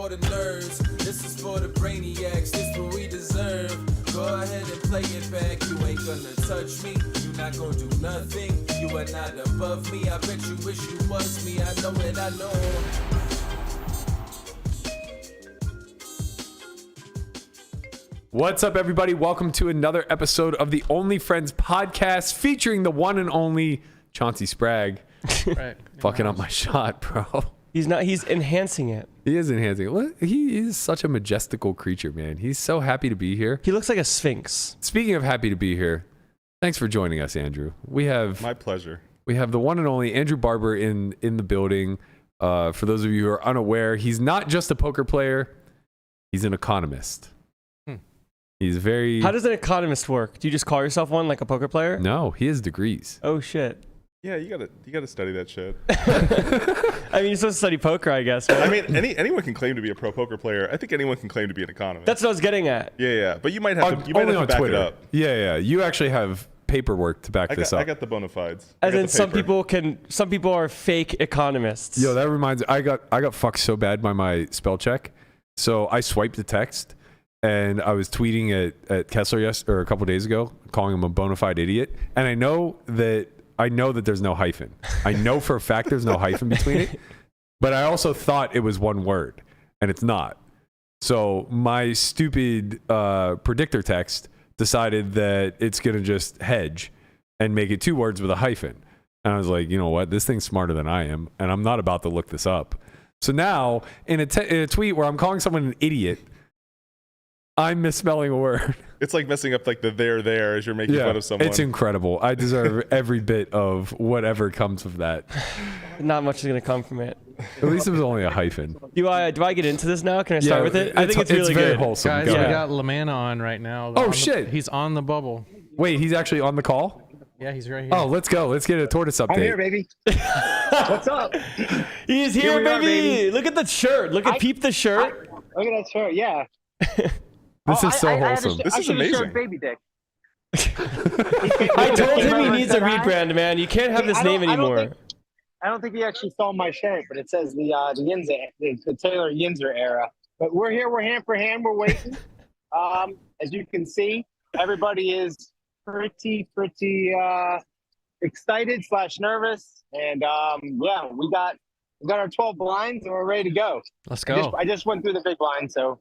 for the nerds. This is for the brainiacs. This what we deserve. Go ahead and play it back. You ain't gonna touch me. You not gonna do nothing. You are not above me. I bet you wish you was me. I know it. I know. What's up, everybody? Welcome to another episode of the Only Friends podcast featuring the one and only Chauncey Sprague. Right. Fucking up my shot, bro. He's enhancing it. He is enhancing it. What? He is such a majestical creature, man. He's so happy to be here. He looks like a sphinx. Speaking of happy to be here, thanks for joining us, Andrew. My pleasure. We have the one and only Andrew Barber in the building. For those of you who are unaware, he's not just a poker player. He's an economist. He's very... How does an economist work? Do you just call yourself one like a poker player? No, he has degrees. Oh, shit. Yeah, you gotta study that shit. I mean, you're supposed to study poker, I guess. Right? I mean, anyone can claim to be a pro poker player. I think anyone can claim to be an economist. That's what I was getting at. Yeah. But you might have to only back on Twitter. it up. Yeah. You actually have paperwork to back this up. I got the bona fides. As in, some people are fake economists. Yo, that reminds me. I got fucked so bad by my spell check. So I swiped the text. And I was tweeting at Kessler a couple days ago, calling him a bona fide idiot. And I know that there's no hyphen. I know for a fact there's no hyphen between it. But I also thought it was one word, and it's not. So my stupid predictor text decided that it's gonna just hedge and make it two words with a hyphen. And I was like, you know what? This thing's smarter than I am, and I'm not about to look this up. So now in a tweet where I'm calling someone an idiot, I'm misspelling a word. It's like messing up like the there as you're making fun of someone. It's incredible. I deserve every bit of whatever comes of that. Not much is going to come from it. At least it was only a hyphen. Do I get into this now? Can I start with it? I think it's really very good. wholesome. Guys, we got Lamanna on right now. Oh, shit. He's on the bubble. Wait, he's actually on the call? Yeah, he's right here. Oh, let's go. Let's get a Tortoise update. I'm here, baby. What's up? He's here, baby. Look at the shirt. Peep the shirt. Look at that shirt. Yeah. This is so wholesome. This is amazing. Baby dick. I told him he needs a rebrand, man. You can't have this name anymore. I don't think he actually saw my shirt, but it says the Taylor Yinzer era. But we're here. We're hand for hand. We're waiting. As you can see, everybody is pretty excited / nervous, and yeah, we got our 12 blinds and we're ready to go. Let's go. I just went through the big blind, so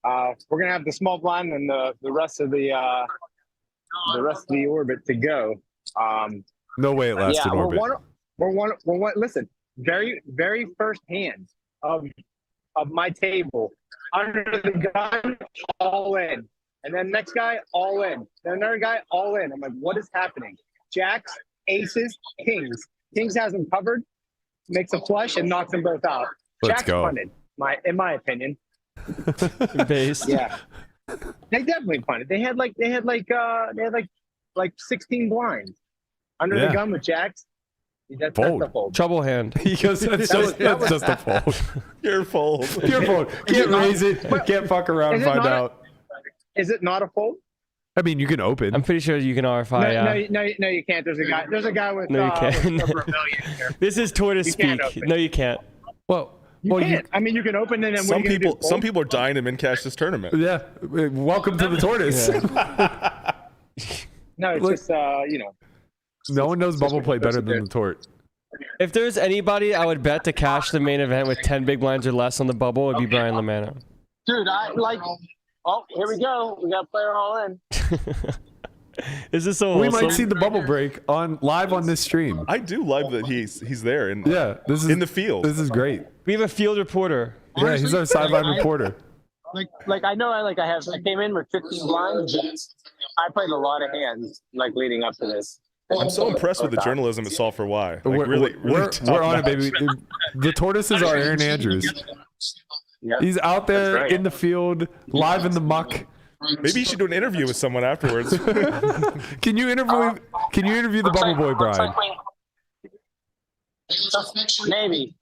we're gonna have the small blind and the rest of the orbit to go. No way it lasts in orbit. We're one. Listen, very first hand of my table, under the gun, all in, and then next guy all in, then another guy all in. I'm like, what is happening? Jacks, aces, kings. Kings has them covered, makes a flush and knocks them both out. Let's Jacks go. punted, in my opinion. Based. Yeah, they definitely punted. They had like 16 blinds under the gun with jacks. That's a fold. Trouble hand. He goes, that's just a fold. Pure fold. Pure fold. Can't raise it. Can't fuck around and find out. Is it not a fold? I mean, you can open. I'm pretty sure you can RFI. No, you can't. There's a guy with No, you can't. with over $1 million here. This is Tortoise speak. No, you can't. Well, You can't. I mean, you can open it and Some people are dying to min cash this tournament. yeah. Welcome to the Tortoise. No, it's just No one knows bubble play better than the Tort. If there's anybody I would bet to cash the main event with 10 big blinds or less on the bubble, it'd be Brian Lamanna. Dude, oh, here we go. We got player all in. Is this so We wholesome? might see the bubble break live on this stream. I do love that he's there and This is in the field. This is great. We have a field reporter. Yeah, he's our sideline reporter. I know I came in with 15 blinds. I played a lot of hands leading up to this. I'm so impressed with the journalism at Solve for Why. We're on it, baby. The Tortoise is our Aaron Andrews. Yep. He's out there in the field, live in the muck. Maybe you should do an interview with someone afterwards. Can you interview the Bubble Boy, Brian? Maybe.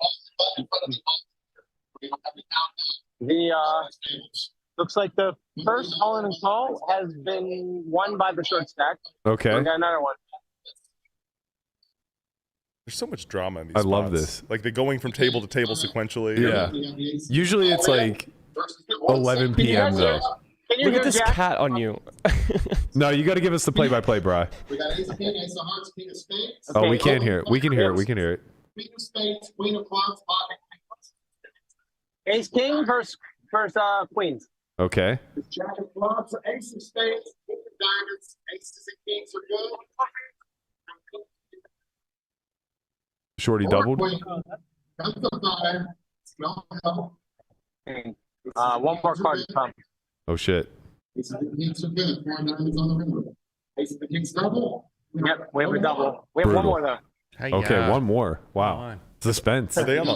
Looks like the first all-in and call has been won by the short stack. Okay. We got another one. There's so much drama in these I love spots. this. Like they're going from table to table sequentially. Yeah. Usually it's like 11 p.m. though. Look at this cat on you. No, you got to give us the play-by-play, Bri. We got ace of king, ace of hearts, king of spades. Oh, we can't hear it. We can hear it. We can hear it. Queen of spades, queen of clubs, pocket Ace king versus queens. Okay. jack of clubs, ace of spades, king of diamonds, aces and kings are good. Shorty doubled. Queen. That's the five. Smell hell. One more card to come. Oh, shit. Aces and kings are good. Four diamonds on the river. Ace of the kings double. Yep, we have a double. We have one more though. Okay, one more. Wow. Suspense. Are they on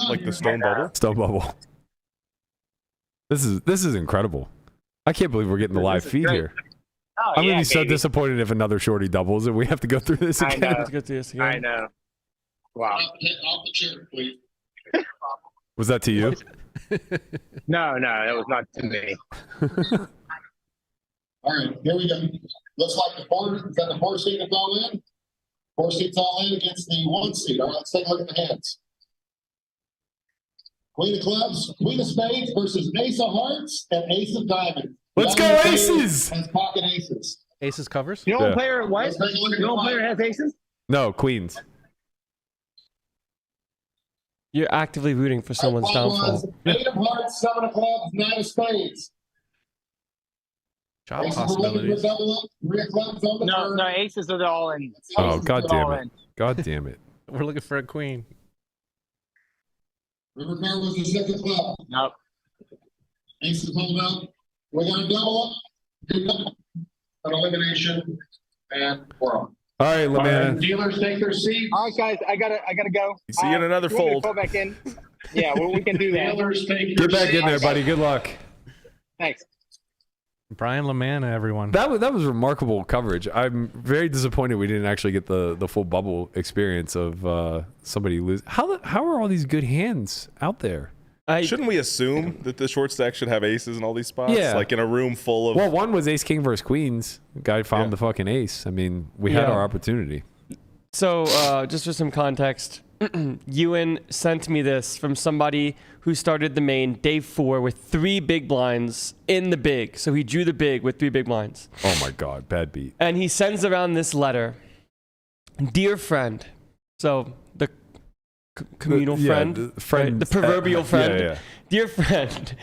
like the stone bubble? Stone bubble. This is incredible. I can't believe we're getting the live feed here. Oh, I'm yeah, gonna be so baby. disappointed if another shorty doubles and we have to go through this I again. know. Let's go through this again. I know. Wow. Off the chair, please. Was that to you? No, that was not to me. All right, here we go. Looks like the four is that the 4 seed is all in. 4 seeds all in against the 1 seed. All right, let's take a look at the hands. Queen of clubs, queen of spades versus ace of hearts and ace of diamonds. Let's go, Diamond aces! Has pocket aces. Aces covers. You know what Yeah. player what? Let's take a look at You know the what player has aces? No, queens. You're actively rooting for someone's downfall. 8 of hearts, 7 of clubs, 9 of spades. Job Aces are looking for possibilities. double up. 3 of clubs on the No, turn. aces are all in. Oh, Aces god are damn all it. in. God damn it. We're looking for a queen. River card was the 6 of clubs. Nope. Aces hold up. We're gonna double up. An elimination, and we're on. All right, All right, Lamanna. dealers take their seats. All right, guys, I gotta go. See you in another you want me to fold. Call back in. Yeah, we can do that. Dealers take Get your back in there, seats. buddy. Good luck. Thanks. Brian Lamanna, everyone. That was remarkable coverage. I'm very disappointed we didn't actually get the full bubble experience of somebody lose. How are all these good hands out there? Shouldn't we assume that the short stack should have aces in all these spots? Yeah. Like in a room full of. Well, one was ace king versus queens. Guy found the fucking ace. I mean, we had Yeah. our opportunity. So, just for some context, Ewan sent me this from somebody who started the main day 4 with 3 big blinds in the big. So he drew the big with 3 big blinds. Oh my god, bad beat. And he sends around this letter. Dear friend. So the communal Yeah, friend, the friend- right? The proverbial friend. yeah. Dear friend.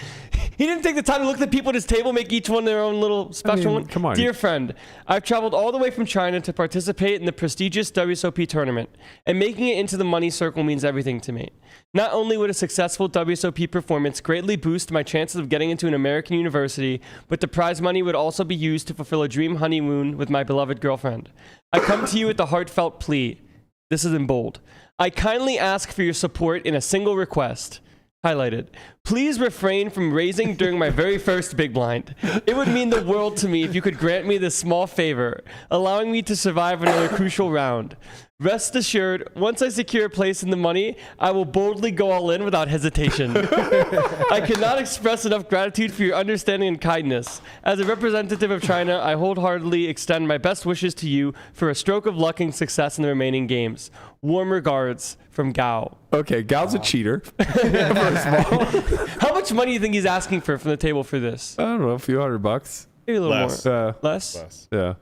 He didn't take the time to look at the people at his table, make each one their own little special one. come on. Dear friend, I've traveled all the way from China to participate in the prestigious WSOP tournament, and making it into the money circle means everything to me. Not only would a successful WSOP performance greatly boost my chances of getting into an American university, but the prize money would also be used to fulfill a dream honeymoon with my beloved girlfriend. I come to you with a heartfelt plea. This is in bold. I kindly ask for your support in a single request. Highlighted. Please refrain from raising during my very first big blind. It would mean the world to me if you could grant me this small favor, allowing me to survive another crucial round. Rest assured, once I secure a place in the money, I will boldly go all in without hesitation. I cannot express enough gratitude for your understanding and kindness. As a representative of China, I wholeheartedly extend my best wishes to you for a stroke of luck and success in the remaining games. Warm regards from Gao. Okay, Gal's a cheater. First of all. How much money do you think he's asking for from the table for this? I don't know, a few $100. Maybe a little Less. more. Less? Less. Yeah.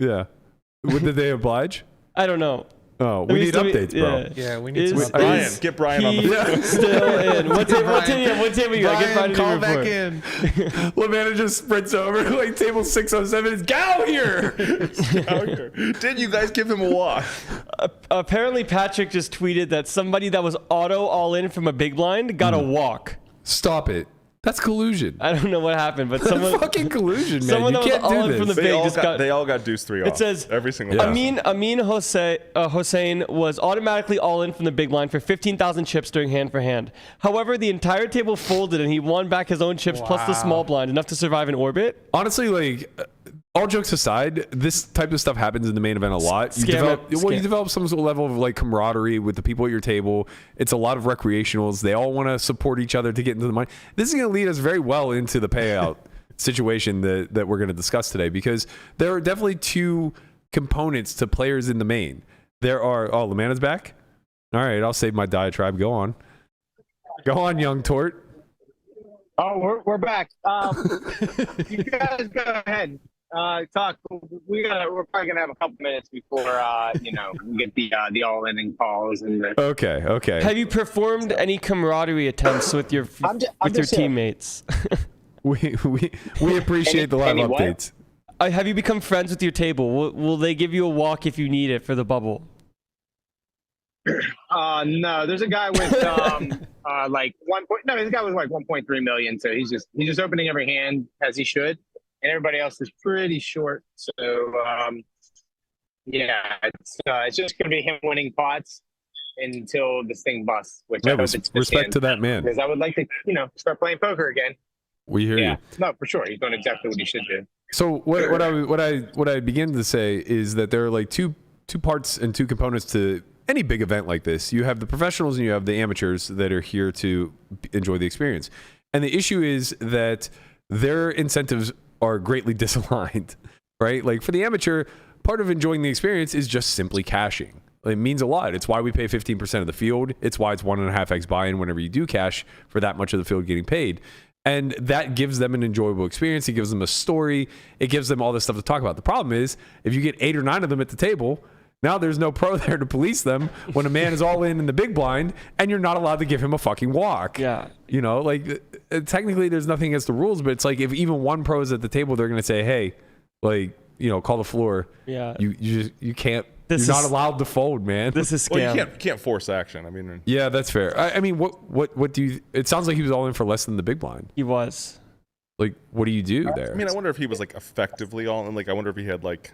Yeah. Did they oblige? I don't know. Oh, we need updates, bro. Yeah, we need some Is- updates. Brian, is get Brian on the he phone. still in? What table you got? Get Brian call to back report. in. Lamanna just sprints over like table 607. It's Gal here. Didn't you guys give him a walk? Apparently, Patrick just tweeted that somebody that was auto all in from a big blind got a walk. Stop it. That's collusion. I don't know what happened, but That's someone. fucking collusion, man. someone You that was can't all do in from this. the big just got. They all got deuce 3 off. It says every single Yeah. time. Amin Hossein was automatically all in from the big blind for 15,000 chips during hand for hand. However, the entire table folded and he won back his own chips plus the small blind, enough to survive in orbit. Honestly, like, all jokes aside, this type of stuff happens in the main event a lot. You develop some sort of level of like camaraderie with the people at your table. It's a lot of recreationals. They all want to support each other to get into the money. This is going to lead us very well into the payout situation that we're going to discuss today, because there are definitely 2 components to players in the main. There are. Oh, Lamanna's back. All right, I'll save my diatribe. Go on, young Tort. Oh, we're back. You guys go ahead. Talk. We're probably gonna have a couple minutes before we get the all-in calls and the. Okay. Have you performed any camaraderie attempts with your teammates? We appreciate the live any what? updates. Have you become friends with your table? Will they give you a walk if you need it for the bubble? No, there's a guy with like this guy was like 1.3 million, so he's just opening every hand as he should, and everybody else is pretty short. So it's just gonna be him winning pots until this thing busts. Which I hope it's respect to that man, because I would like to start playing poker again. We hear you. No, for sure, he's doing exactly what he should do. So what I begin to say is that there are like two parts and two components to any big event like this. You have the professionals and you have the amateurs that are here to enjoy the experience. And the issue is that their incentives are greatly disaligned, right? Like for the amateur, part of enjoying the experience is just simply cashing. It means a lot. It's why we pay 15% of the field. It's why it's 1.5x buy-in whenever you do cash for that much of the field getting paid. And that gives them an enjoyable experience. It gives them a story. It gives them all this stuff to talk about. The problem is if you get 8 or 9 of them at the table, now there's no pro there to police them when a man is all in the big blind and you're not allowed to give him a fucking walk. Yeah. Technically there's nothing against the rules, but it's like if even one pro is at the table, they're going to say, hey, call the floor. Yeah. You can't. You're not allowed to fold, man. This is scam. Well, you can't force action. I mean, yeah, that's fair. I mean, what do you? It sounds like he was all in for less than the big blind. He was. Like, what do you do there? I mean, I wonder if he was like effectively all in. Like, I wonder if he had like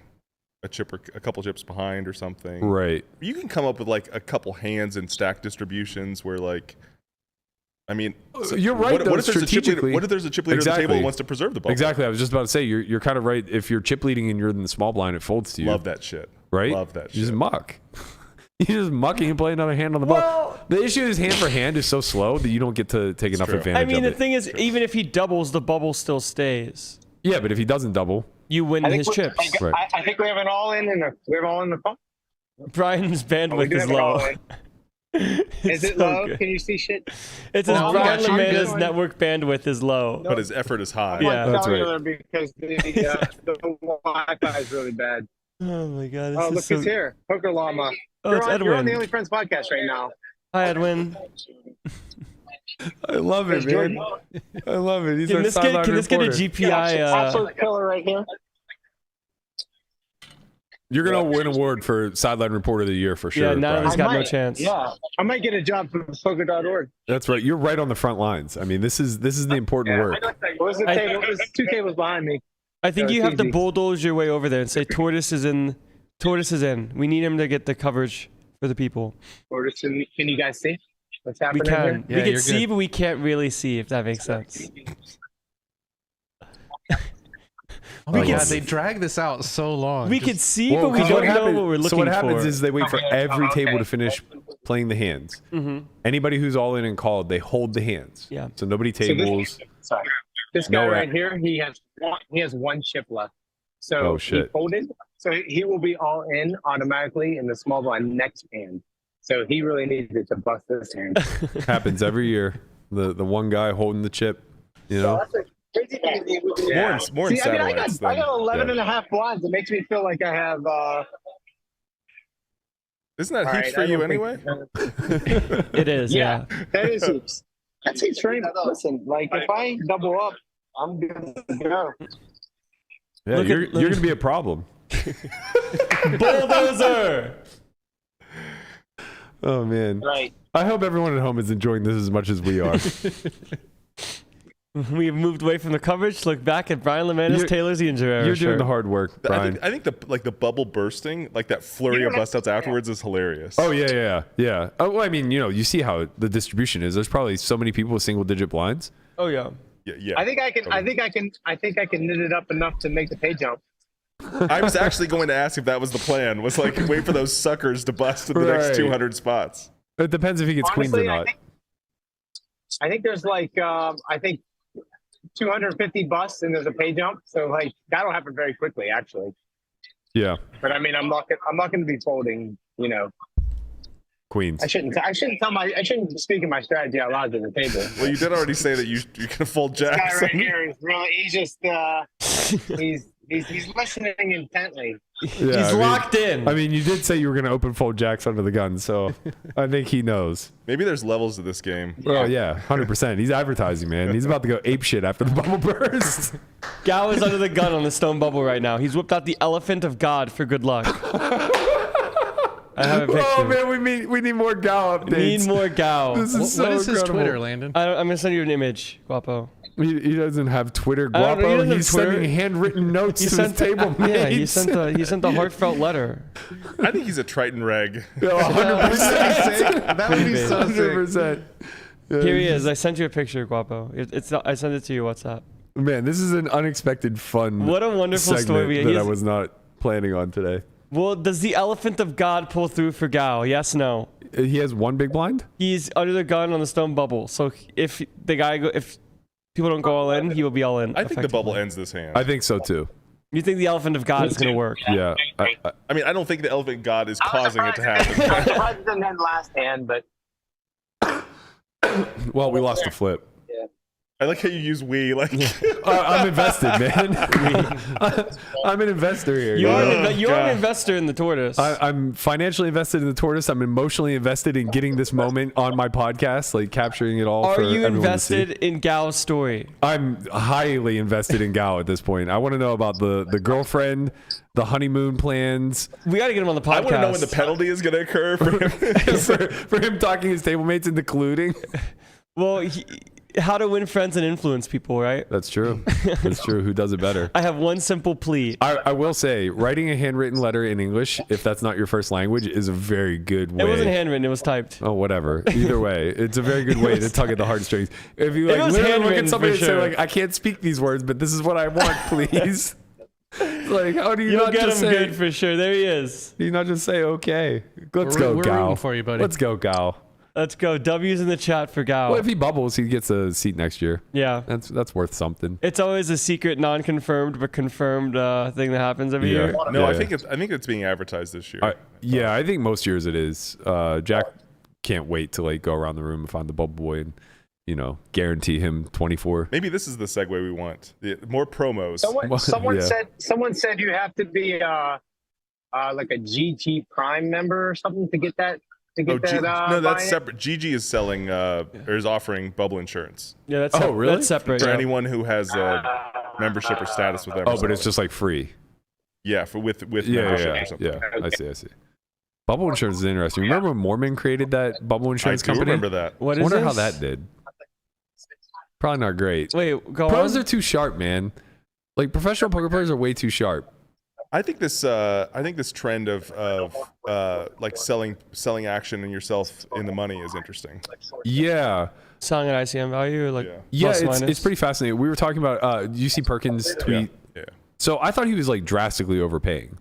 a chip or a couple chips behind or something. Right. You can come up with like a couple hands and stack distributions where like. I mean, you're right. What if there's a chip leader at the table who wants to preserve the bubble? Exactly. I was just about to say you're kind of right. If you're chip leading and you're in the small blind, it folds to you. Love that shit. Right? Love that shit. You just muck. You just mucking and play another hand on the ball. The issue is hand for hand is so slow that you don't get to take enough advantage of it. I mean, the thing is, even if he doubles, the bubble still stays. Yeah, but if he doesn't double, you win his chips. Right. I think we have an all-in we have all in the phone. Brian's bandwidth is low. Is it so low? Good. Can you see shit? It says Brian Lamanna's network bandwidth is low. But his effort is high. Yeah, that's right. Because the Wi-Fi is really bad. Oh my god! Oh, look who's here, Poker Llama. Oh, it's You're on Edwin. the Only Friends podcast right now. Hi, Edwin. I love it, man. I love it. He's Can our this sideline get a reporter. GPI? Absolute killer right here. You're gonna win an award for sideline reporter of the year for sure. Yeah, now Brian. he's got no chance. Yeah, I might get a job for poker.org. That's right. You're right on the front lines. I mean, this is the important work. Where's the table? There's 2 tables behind me. I think So you it's have to easy. bulldoze your way over there and say Tortoise is in. Tortoise is in. We need him to get the coverage for the people. Can you guys see what's We happening can. Yeah, We can you're see, good. but we can't really see. If that makes sense. Oh my Oh, god, yes. they drag this out so long. We Just- can see, Well, but we 'cause don't know what we're looking for. So what happens is they wait for every table to finish playing the hands. Mhm. Anybody who's all in and called, they hold the hands. Yeah. So nobody So tables. This guy No, right here, he has one chip left. So Oh, he shit. folded. So he will be all in automatically in the small blind next hand. So he really needed to bust this hand. Happens every year. The one guy holding the chip. You know. Yeah. More in See, I mean, I satellites got than- 11 and a half blinds. It makes me feel like I have. Isn't that all heaps right, for I you don't anyway? think- It is. Yeah. That is heaps. That's heaps for him. Listen, like if I double up, I'm good to go. Yeah, Look you're at- going to be a problem. Bulldozer. Oh man. Right. I hope everyone at home is enjoying this as much as we are. We've moved away from the coverage to look back at Brian Lamanna's You're- Taylor's the Injury You're doing the hard work, Brian. I think the bubble bursting, like that flurry of bust outs afterwards, is hilarious. Oh yeah. Oh, well, I mean, you see how the distribution is. There's probably so many people with single digit blinds. Oh yeah. yeah. I think I can knit it up enough to make the pay jump. I was actually going to ask if that was the plan. Was like wait for those suckers to bust in the Right. next 200 spots. It depends if he gets queens or Honestly, not. I think there's like 250 busts and there's a pay jump. So like that'll happen very quickly, actually. Yeah. But I mean, I'm not going to be folding you know, Queens. I shouldn't speak of my strategy out loud to the table. Well, you did already say that you can fold This guy jacks. right here is really, he's just, he's listening intently. Yeah, He's locked in. I mean, you did say you were going to open fold jacks under the gun, so I think he knows. Maybe there's levels to this game. Oh yeah, 100%. He's advertising, man. He's about to go ape shit after the bubble burst. Gao is under the gun on the stone bubble right now. He's whipped out the elephant of God for good luck. I have a picture. Oh man, we need more Gao updates. Need more Gao. This is What so is his incredible. Twitter, Landon? I'm gonna send you an image, Guapo. He doesn't have Twitter, I don't know, he Guapo. doesn't have He's Twitter. sending handwritten notes to his table mates. Yeah, he sent the heartfelt letter. I think he's a Triton reg. 100%. That would be so sick. 100%. Yeah, Here he is. I sent you a picture, Guapo. I sent it to your WhatsApp. Man, this is an unexpected fun What a wonderful segment story. that I He's- was not planning on today. Well, does the elephant of God pull through for Gao? Yes, no. He has one big blind? He's under the gun on the stone bubble. So if people don't go all in, he will be all in. I think the effectively. bubble ends this hand. I think so too. You think the elephant of God is going to work? Yeah. I mean, I don't think the elephant god is I was causing it to surprised happen. I'm surprised it didn't end last hand, but Well, we lost the flip. I like how you use we. Like, I'm invested, man. I'm an investor here. You're, you know? you're an investor in the tortoise. I'm financially invested in the tortoise. I'm emotionally invested in getting this moment on my podcast, like capturing it all. Are for you everyone to invested see. in Gao's story? I'm highly invested in Gao at this point. I want to know about the girlfriend, the honeymoon plans, We got to get him on the podcast. I want to know when the penalty is going to occur for him. for him talking his table mates into colluding. Well, how to win friends and influence people, right? That's true. That's true. Who does it better? I have one simple plea. I will say, writing a handwritten letter in English, if that's not your first language, is a very good way. It wasn't handwritten, it was typed. Oh, whatever. Either way, it's a very good way to tug at the heartstrings. If you It like was literally look handwritten at somebody for and say sure. like, I can't speak these words, but this is what I want, please. Like, how do you You'll not get him just say? good for sure. There he is. Do you not just say okay? Let's We're go, rooting Gao. for you, buddy. Let's go, Gao. Let's go. W's in the chat for Gao. Well, if he bubbles, he gets a seat next year. Yeah. That's worth something. It's always a secret, non-confirmed, but confirmed thing that happens every Yeah. year. No, Yeah, I yeah. think it's being advertised this year. Yeah, I think most years it is. Jack can't wait to like go around the room and find the bubble boy and guarantee him 24. Maybe this is the segue we want. More promos. someone Yeah. said you have to be like a GT Prime member or something to get that. No, that's buy-in? separate. GG is selling or is offering bubble insurance Yeah, that's Oh, really? That's separate. for yeah. anyone who has membership or status with them. Oh, but it's just like free. yeah, with Yeah, membership yeah, or something. yeah. I see. Bubble insurance is interesting. Remember when Mormon created that bubble I insurance do company? remember that. What I is wonder this? how that did. Probably not great. Wait, go Pros on. are too sharp, man. Like professional poker players are way too sharp. I think this trend of like selling action and yourself in the money is interesting. Yeah. Selling at ICM value, or like Yeah, plus, it's minus? pretty fascinating. We were talking about did you see Perkins' tweet? Yeah. So I thought he was like drastically overpaying.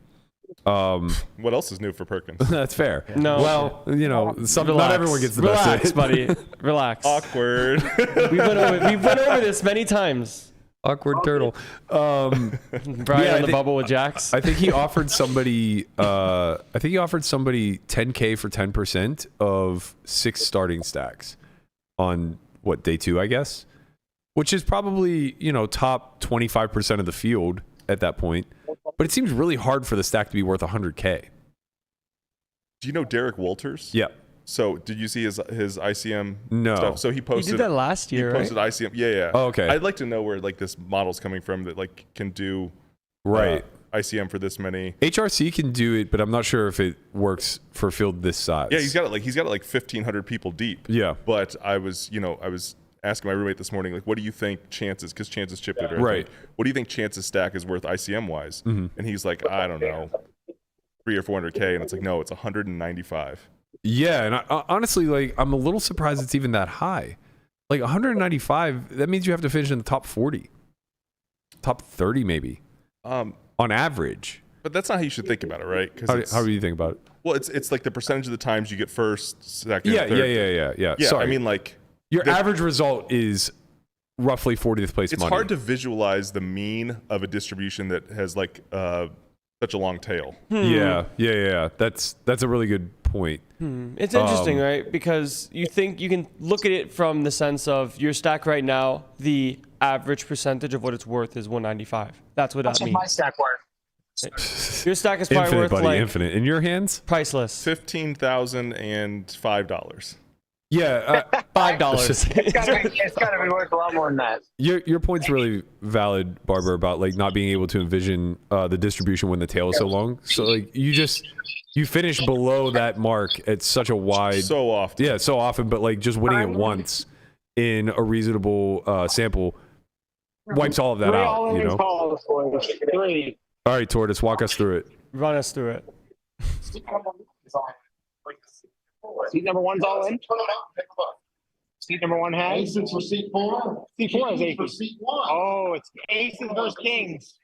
What else is new for Perkins? That's fair. No. Well, not Relax. everyone gets the Relax, best. buddy. Relax. Awkward. We went over this many times. Awkward turtle. Brian I on the think- bubble with Jax. I think he offered somebody 10K for 10% of 6 starting stacks on day 2, I guess, which is probably, top 25% of the field at that point. But it seems really hard for the stack to be worth 100K. Do you know Derek Walters? Yeah. So did you see his ICM No. stuff? So he He posted did that last he year, right? posted ICM. Yeah. Oh, okay. I'd like to know where like this model's coming from that like can do Right. ICM for this many. HRC can do it, but I'm not sure if it works for a field this size. Yeah, he's got it like 1,500 people deep. Yeah. But I was asking my roommate this morning, like, what do you think Chance's, because Chance's chipped it, Right. What do you think Chance's stack is worth ICM wise? And he's like, I don't know, 300 or 400K, and it's like, no, it's 195. Yeah, and honestly, like, I'm a little surprised it's even that high. Like 195, that means you have to finish in the top 40, top 30 maybe, on average. But that's not how you should think about it, right? Because How do you think about it? well, it's like the percentage of the times you get first, second, Yeah, third. yeah. Yeah, Sorry. I mean, like, your average result is roughly 40th place it's money. hard to visualize the mean of a distribution that has like such a long tail. Yeah. That's a really good point. It's interesting, right? Because you think you can look at it from the sense of your stack right now, the average percentage of what it's worth is 195. That's what that means. My stack work. Your stack is probably Infinite, worth buddy, like infinite. In your hands? priceless. $15,005. Yeah. $5. It's gotta be worth a lot more than that. Your point's really valid, Barber, about like not being able to envision the distribution when the tail is so long. So like you finish below that mark at such a wide, So often. yeah, so often, but like just winning it once in a reasonable sample wipes all of that out. You know. Three. All right, Tortoise, walk us through it. Run us through it. Seat number one's all in. Seat number one has. Aces for seat 4. Seat 4 has Kings for aces. seat 1. Oh, it's aces versus kings.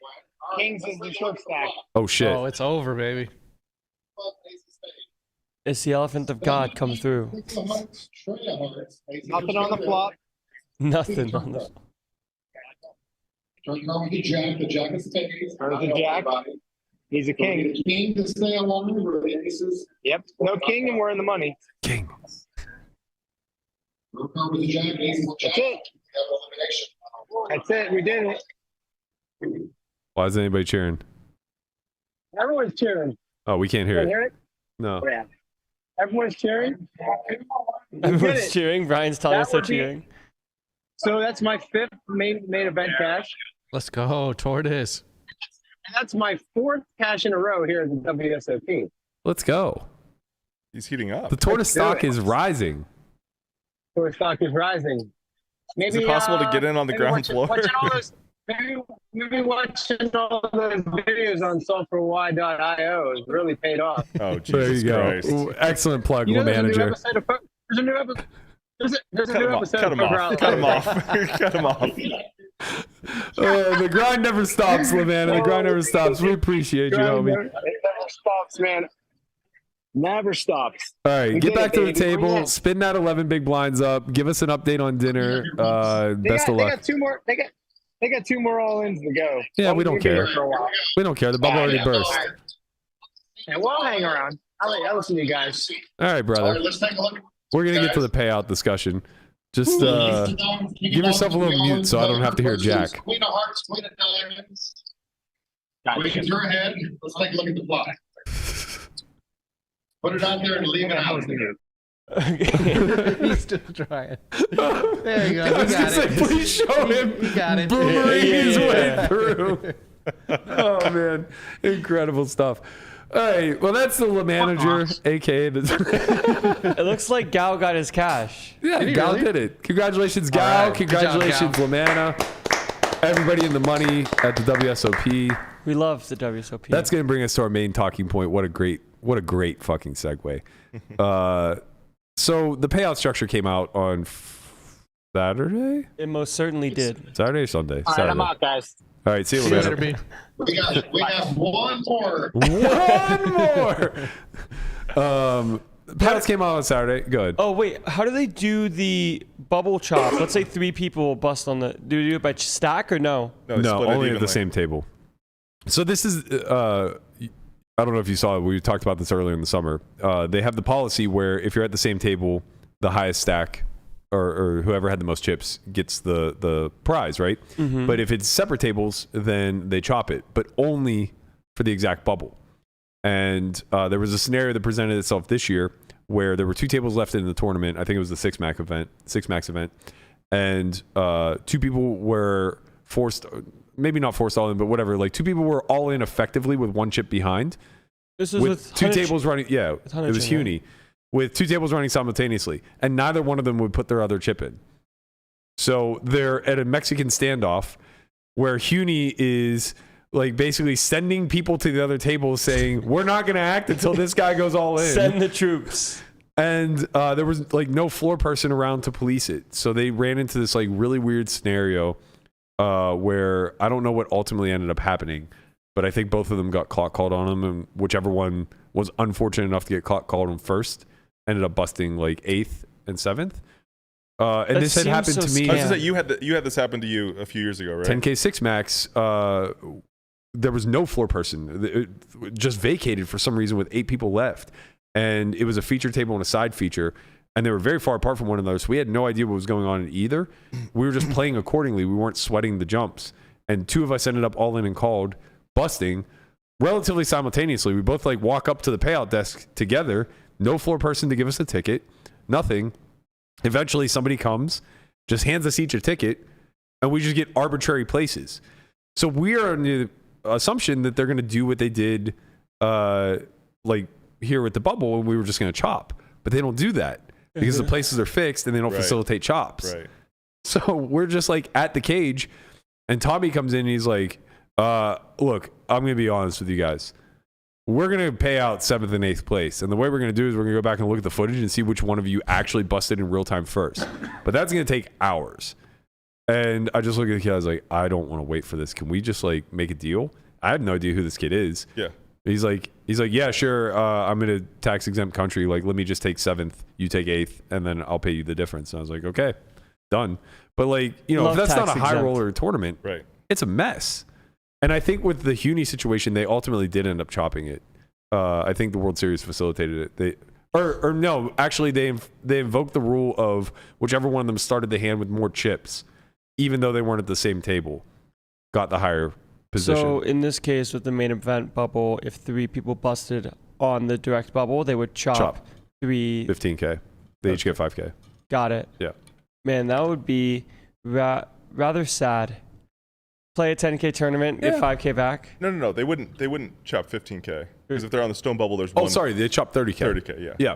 Kings is the short stack. Oh shit. Oh, it's over, baby. It's the elephant of God come through. Nothing on the flop. Nothing on the. Turn over the jack. The jack is spades. Turn the jack. He's a king. The king to stay along with the aces. Yep. No king, and we're in the money. King. Turn over the jack. Aces jack. That's it. That's it. We did it. Why is anybody cheering? Everyone's cheering. Oh, we can't You hear can it. hear it? No. Oh, yeah. Everyone's cheering. We did Everyone's it. cheering. Brian's telling That us they're would be- cheering. So that's my 5th main event cash. Let's go, Tortoise. And that's my 4th cash in a row here at the WSOP. Let's go. He's heating up. The Tortoise do stock it. is rising. So our stock is rising. Maybe, Is it possible to get in on the maybe ground watching- floor? watching all those, maybe watching all those videos on softwarey.io has really paid off. Oh, There Jesus you go. Christ. Ooh, excellent plug, You know, there's a new manager. episode of there's a new episode. There's a Cut new him off. episode Cut him of off. Cut him off. Cut him off. The grind never stops, Lavanna. The grind never stops. We appreciate you, homie. It never stops, man. Never stops. All right, We get did back it, to the baby. table. Yeah. Spin that 11 big blinds up. Give us an update on dinner. Best of They luck. got 2 more. They got 2 more all-ins to go. Yeah, we don't We'll be here care. for a while. We don't care. The bubble already burst. And we'll hang around. I'll listen to you guys. All right, All brother. right, let's take a look. We're gonna get to the payout discussion. Just give yourself a little mute so I don't have to hear Jack. Queen of hearts, queen of diamonds. Gotcha. Queen's your head. Let's take a look at the flop. Put it out there and leave it out. He's still trying. There you go. I was You gonna got say, it. please show him You got it. boomering his Yeah. way through. Oh man, incredible stuff. All right, well that's the manager, aka the. It looks like Gal got his cash. Yeah, he Gal really? did it. Congratulations, Gal. All right. Good job, Congratulations, Gal. Lamanna. Everybody in the money at the WSOP. We love the WSOP. That's gonna bring us to our main talking point. What a great fucking segue. So the payout structure came out on Saturday. It most certainly did. Saturday or Sunday? All right, Saturday. I'm out, guys. All right, see you You later. better be. We have one more. One more. Payouts came out on Saturday. Good. Oh wait, how do they do the bubble chop? Let's say 3 people bust on the. Do you do it by stack or no? No, they No, split it only at the evenly. same table. So this is, I don't know if you saw it. We talked about this earlier in the summer. They have the policy where if you're at the same table, the highest stack or whoever had the most chips gets the prize, right? But if it's separate tables, then they chop it, but only for the exact bubble. And there was a scenario that presented itself this year where there were 2 tables left in the tournament. I think it was the six max event, and 2 people were forced, maybe not forced all in, but whatever. Like 2 people were all in effectively with 1 chip behind. This is With 2 tables running. Yeah, it Hunter was Jr., Huni with 2 tables running simultaneously, and neither one of them would put their other chip in. So they're at a Mexican standoff where Huni is like basically sending people to the other table saying, we're not going to act until this guy goes all in. Send the troops. And there was like no floor person around to police it. So they ran into this like really weird scenario where I don't know what ultimately ended up happening, but I think both of them got clock called on them, and whichever one was unfortunate enough to get clock called on first ended up busting like 8th and 7th. And That this had seems happened so to me. I was Yeah. gonna say you had this happen to you a few years ago, right? 10K 6 max. there was no floor person. It just vacated for some reason with 8 people left. And it was a feature table and a side feature. And they were very far apart from one another. So we had no idea what was going on in either. We were just playing accordingly. We weren't sweating the jumps. And 2 of us ended up all in and called, busting relatively simultaneously. We both like walk up to the payout desk together. No floor person to give us a ticket. Nothing. Eventually somebody comes, just hands us each a ticket, and we just get arbitrary places. So we are on the assumption that they're going to do what they did like here with the bubble, and we were just going to chop. But they don't do that because the places are fixed and they don't facilitate chops. Right. So we're just like at the cage, and Tommy comes in and he's like, look, I'm going to be honest with you guys. We're going to pay out 7th and 8th place. And the way we're going to do is we're going to go back and look at the footage and see which one of you actually busted in real time first. But that's going to take hours. And I just look at the kid. I was like, I don't want to wait for this. Can we just like make a deal? I have no idea who this kid is. Yeah. He's like, yeah, sure. I'm in a tax exempt country. Like, let me just take 7th, you take 8th, and then I'll pay you the difference. And I was like, okay, done. But like, you know, if that's not a high roller tournament, right, it's a mess. And I think with the Huni situation, they ultimately did end up chopping it. I think the World Series facilitated it. No, actually, they invoked the rule of whichever one of them started the hand with more chips, even though they weren't at the same table, got the higher position. So in this case, with the main event bubble, if 3 people busted on the direct bubble, they would chop 15K. They each get 5K. Got it. Yeah. Man, that would be rather sad. Play a 10K tournament, get 5K back. No. They wouldn't chop 15K because if they're on the stone bubble, there's Oh, sorry, they chop 30K. 30K. Yeah.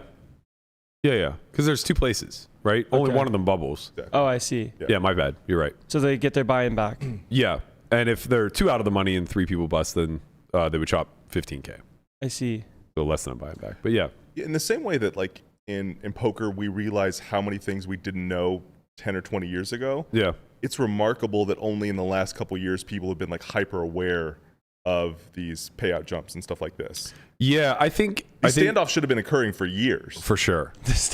Yeah. Because there's 2 places, right? Only one of them bubbles. Exactly. Oh, I see. Yeah, my bad. You're right. So they get their buy-in back. Yeah. And if they're 2 out of the money and 3 people bust, then they would chop 15K. I see. So less than a buy-in back. But yeah. In the same way that like in poker, we realize how many things we didn't know 10 or 20 years ago. Yeah. It's remarkable that only in the last couple of years people have been like hyper aware of these payout jumps and stuff like this. Yeah, I think standoff should have been occurring for years. For sure.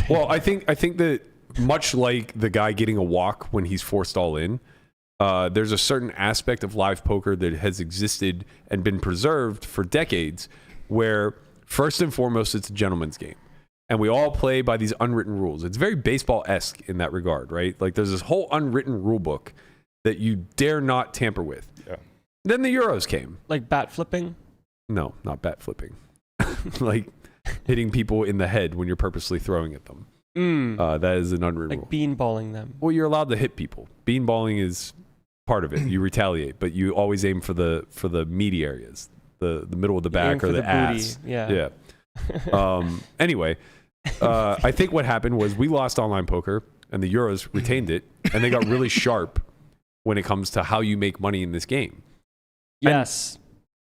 Well, I think that much like the guy getting a walk when he's forced all in, there's a certain aspect of live poker that has existed and been preserved for decades where first and foremost it's a gentleman's game. And we all play by these unwritten rules. It's very baseball-esque in that regard, right? Like there's this whole unwritten rule book that you dare not tamper with. Yeah. Then the Euros came. Like bat flipping? No, not bat flipping. Like hitting people in the head when you're purposely throwing at them. That is an unwritten rule. Like beanballing them. Well, you're allowed to hit people. Beanballing is part of it. You retaliate, but you always aim for the meaty areas, the middle of the back or the ass. Booty. Yeah. Anyway, I think what happened was we lost online poker and the Euros retained it, and they got really sharp when it comes to how you make money in this game. Yes.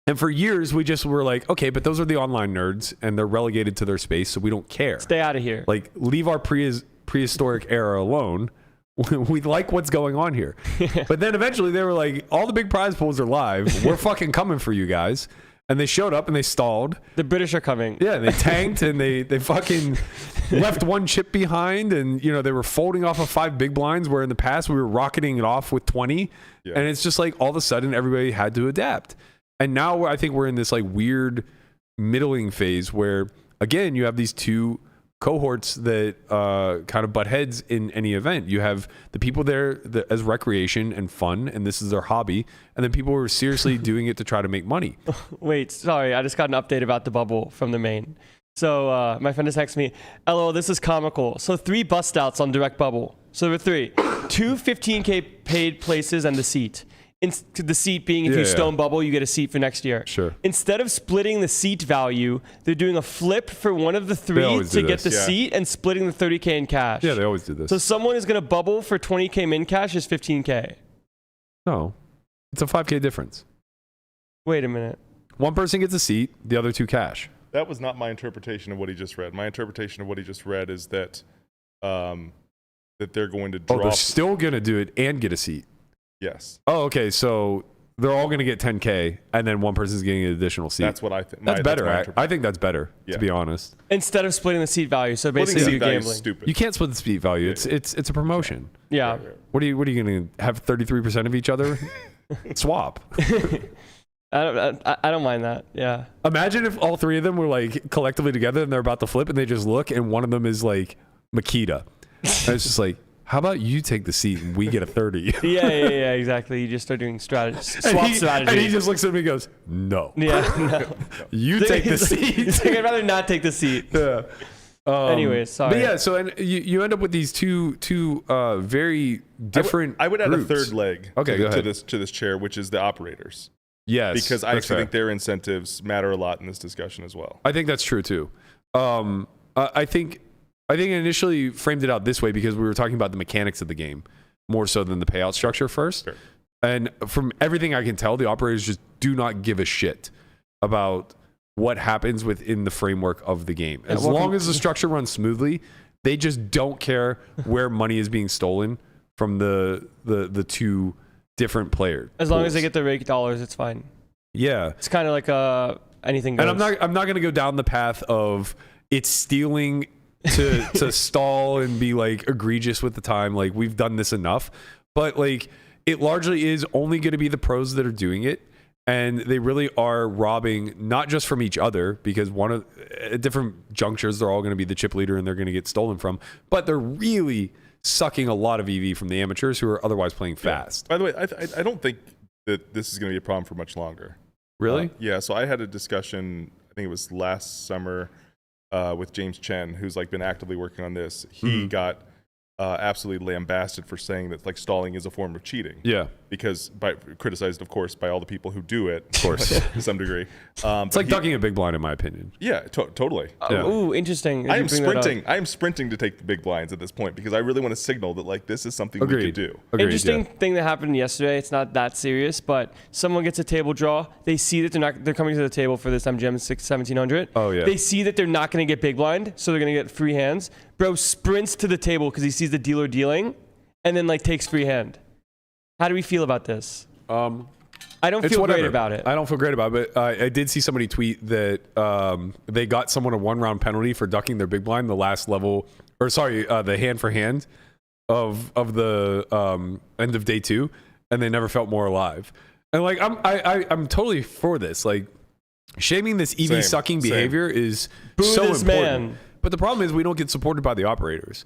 And for years, we just were like, okay, but those are the online nerds, and they're relegated to their space, so we don't care. Stay out of here. Like, leave our prehistoric era alone. We like what's going on here. But then eventually they were like, all the big prize pools are live. We're fucking coming for you guys. And they showed up and they stalled. The British are coming. Yeah, they tanked and they fucking left one chip behind, and you know they were folding off of 5 big blinds where in the past we were rocketing it off with 20. Yeah. And it's just like all of a sudden everybody had to adapt. And now I think we're in this like weird middling phase where again you have these 2 cohorts that kind of butt heads in any event. You have the people there as recreation and fun, and this is their hobby, and then people who are seriously doing it to try to make money. Wait, sorry, I just got an update about the bubble from the main. So my friend just texted me, LOL, this is comical. So 3 bust outs on direct bubble. So there were 3. 2 15K paid places and the seat. The seat being if you stone bubble, you get a seat for next year. Sure. Instead of splitting the seat value, they're doing a flip for one of the 3 to get the seat and splitting the 30K in cash. Yeah, they always do this. So someone is going to bubble for 20K min cash is 15K. No, it's a 5K difference. Wait a minute. One person gets a seat, the other 2 cash. That was not my interpretation of what he just read. My interpretation of what he just read is that that they're going to drop. Oh, they're still going to do it and get a seat. Yes. Oh, okay. So they're all going to get 10K, and then one person's getting an additional seat. That's what I think. That's better. I think that's better, to be honest. Instead of splitting the seat value, so basically you're gambling. Stupid. You can't split the seat value. It's a promotion. Yeah. Right. What are you going to have 33% of each other? Swap. I don't mind that. Yeah. Imagine if all three of them were like collectively together and they're about to flip and they just look and one of them is like Makita. And it's just like, how about you take the seat and we get a 30? Yeah, exactly. You just start doing strategy. And he just looks at me and goes, no. Yeah, no. You take the seat. He's like, I'd rather not take the seat. Yeah. Anyways, sorry. But yeah, so and you end up with these two very different I would add groups. a third leg Okay, go ahead. to this chair, which is the operators. Yes. Because I that's actually fair. think their incentives matter a lot in this discussion as well. I think that's true too. I think I initially framed it out this way because we were talking about the mechanics of the game more so than the payout structure first. Sure. And from everything I can tell, the operators just do not give a shit about what happens within the framework of the game. As long as the structure runs smoothly, they just don't care where money is being stolen from the two different players. As long as they get the rake dollars, it's fine. Yeah. It's kind of like anything goes. And I'm not going to go down the path of it's stealing to stall and be like egregious with the time. Like we've done this enough, but like it largely is only going to be the pros that are doing it. And they really are robbing not just from each other because at different junctures, they're all going to be the chip leader and they're going to get stolen from, but they're really sucking a lot of EV from the amateurs who are otherwise playing fast. By the way, I don't think that this is going to be a problem for much longer. Really? Yeah. So I had a discussion, I think it was last summer, with James Chen, who's like been actively working on this. He got absolutely lambasted for saying that like stalling is a form of cheating. Yeah. Because criticized, of course, by all the people who do it. Of course. To some degree. It's like ducking a big blind, in my opinion. Yeah, totally. Yeah. Ooh, interesting. I am sprinting to take the big blinds at this point because I really want to signal that like this is something we could do. Agreed, Interesting yeah. thing that happened yesterday. It's not that serious, but someone gets a table draw. They see that they're coming to the table for this MGM 1700. Oh yeah. They see that they're not going to get big blind, so they're going to get free hands. Bro sprints to the table because he sees the dealer dealing, and then like takes free hand. How do we feel about this? I don't feel great about it. I don't feel great about it, but I did see somebody tweet that they got someone a 1-round penalty for ducking their big blind the last level, or sorry, the hand for hand of the end of day 2, and they never felt more alive. And like I'm totally for this. Like shaming this EV sucking behavior is so important. Man. But the problem is we don't get supported by the operators.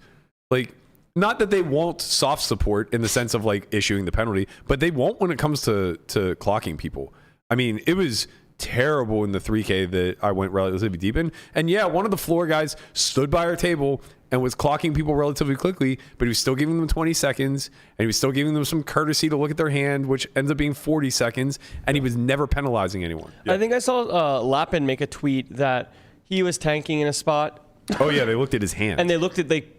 Like, not that they won't soft support in the sense of like issuing the penalty, but they won't when it comes to clocking people. I mean, it was terrible in the 3K that I went relatively deep in. And yeah, one of the floor guys stood by our table and was clocking people relatively quickly, but he was still giving them 20 seconds and he was still giving them some courtesy to look at their hand, which ends up being 40 seconds. And he was never penalizing anyone. I think I saw Lappin make a tweet that he was tanking in a spot. Oh yeah, they looked at his hand. And they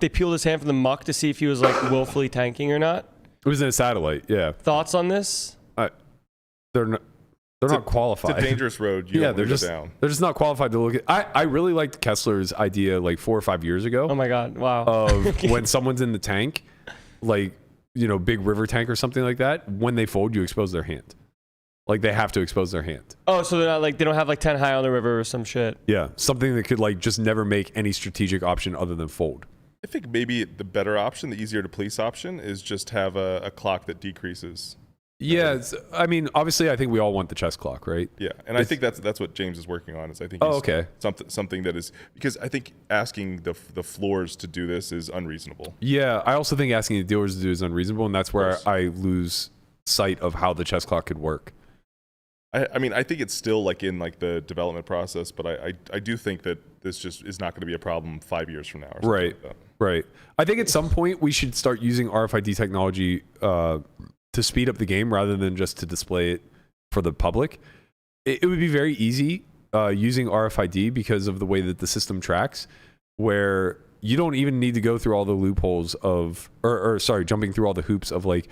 peeled his hand from the muck to see if he was like willfully tanking or not. It was in a satellite, yeah. Thoughts on this? They're not qualified. It's a dangerous road. You don't they're go just down. They're just not qualified to look at. I really liked Kessler's idea like 4 or 5 years ago. Oh my god! Wow. Of when someone's in the tank, like big river tank or something like that. When they fold, you expose their hand. Like they have to expose their hand. Oh, so they're not like they don't have like 10 high on the river or some shit. Yeah, something that could like just never make any strategic option other than fold. I think maybe the better option, the easier to police option, is just have a clock that decreases. Yeah, I mean, obviously, I think we all want the chess clock, right? Yeah, and I think that's what James is working on. Is I think something that is because I think asking the floors to do this is unreasonable. Yeah, I also think asking the dealers to do is unreasonable, and that's where I lose sight of how the chess clock could work. I mean, I think it's still like in like the development process, but I do think that this just is not going to be a problem 5 years from now. Or Right, like that. right. I think at some point we should start using RFID technology to speed up the game rather than just to display it for the public. It would be very easy using RFID because of the way that the system tracks, where you don't even need to go through all the loopholes of, jumping through all the hoops of like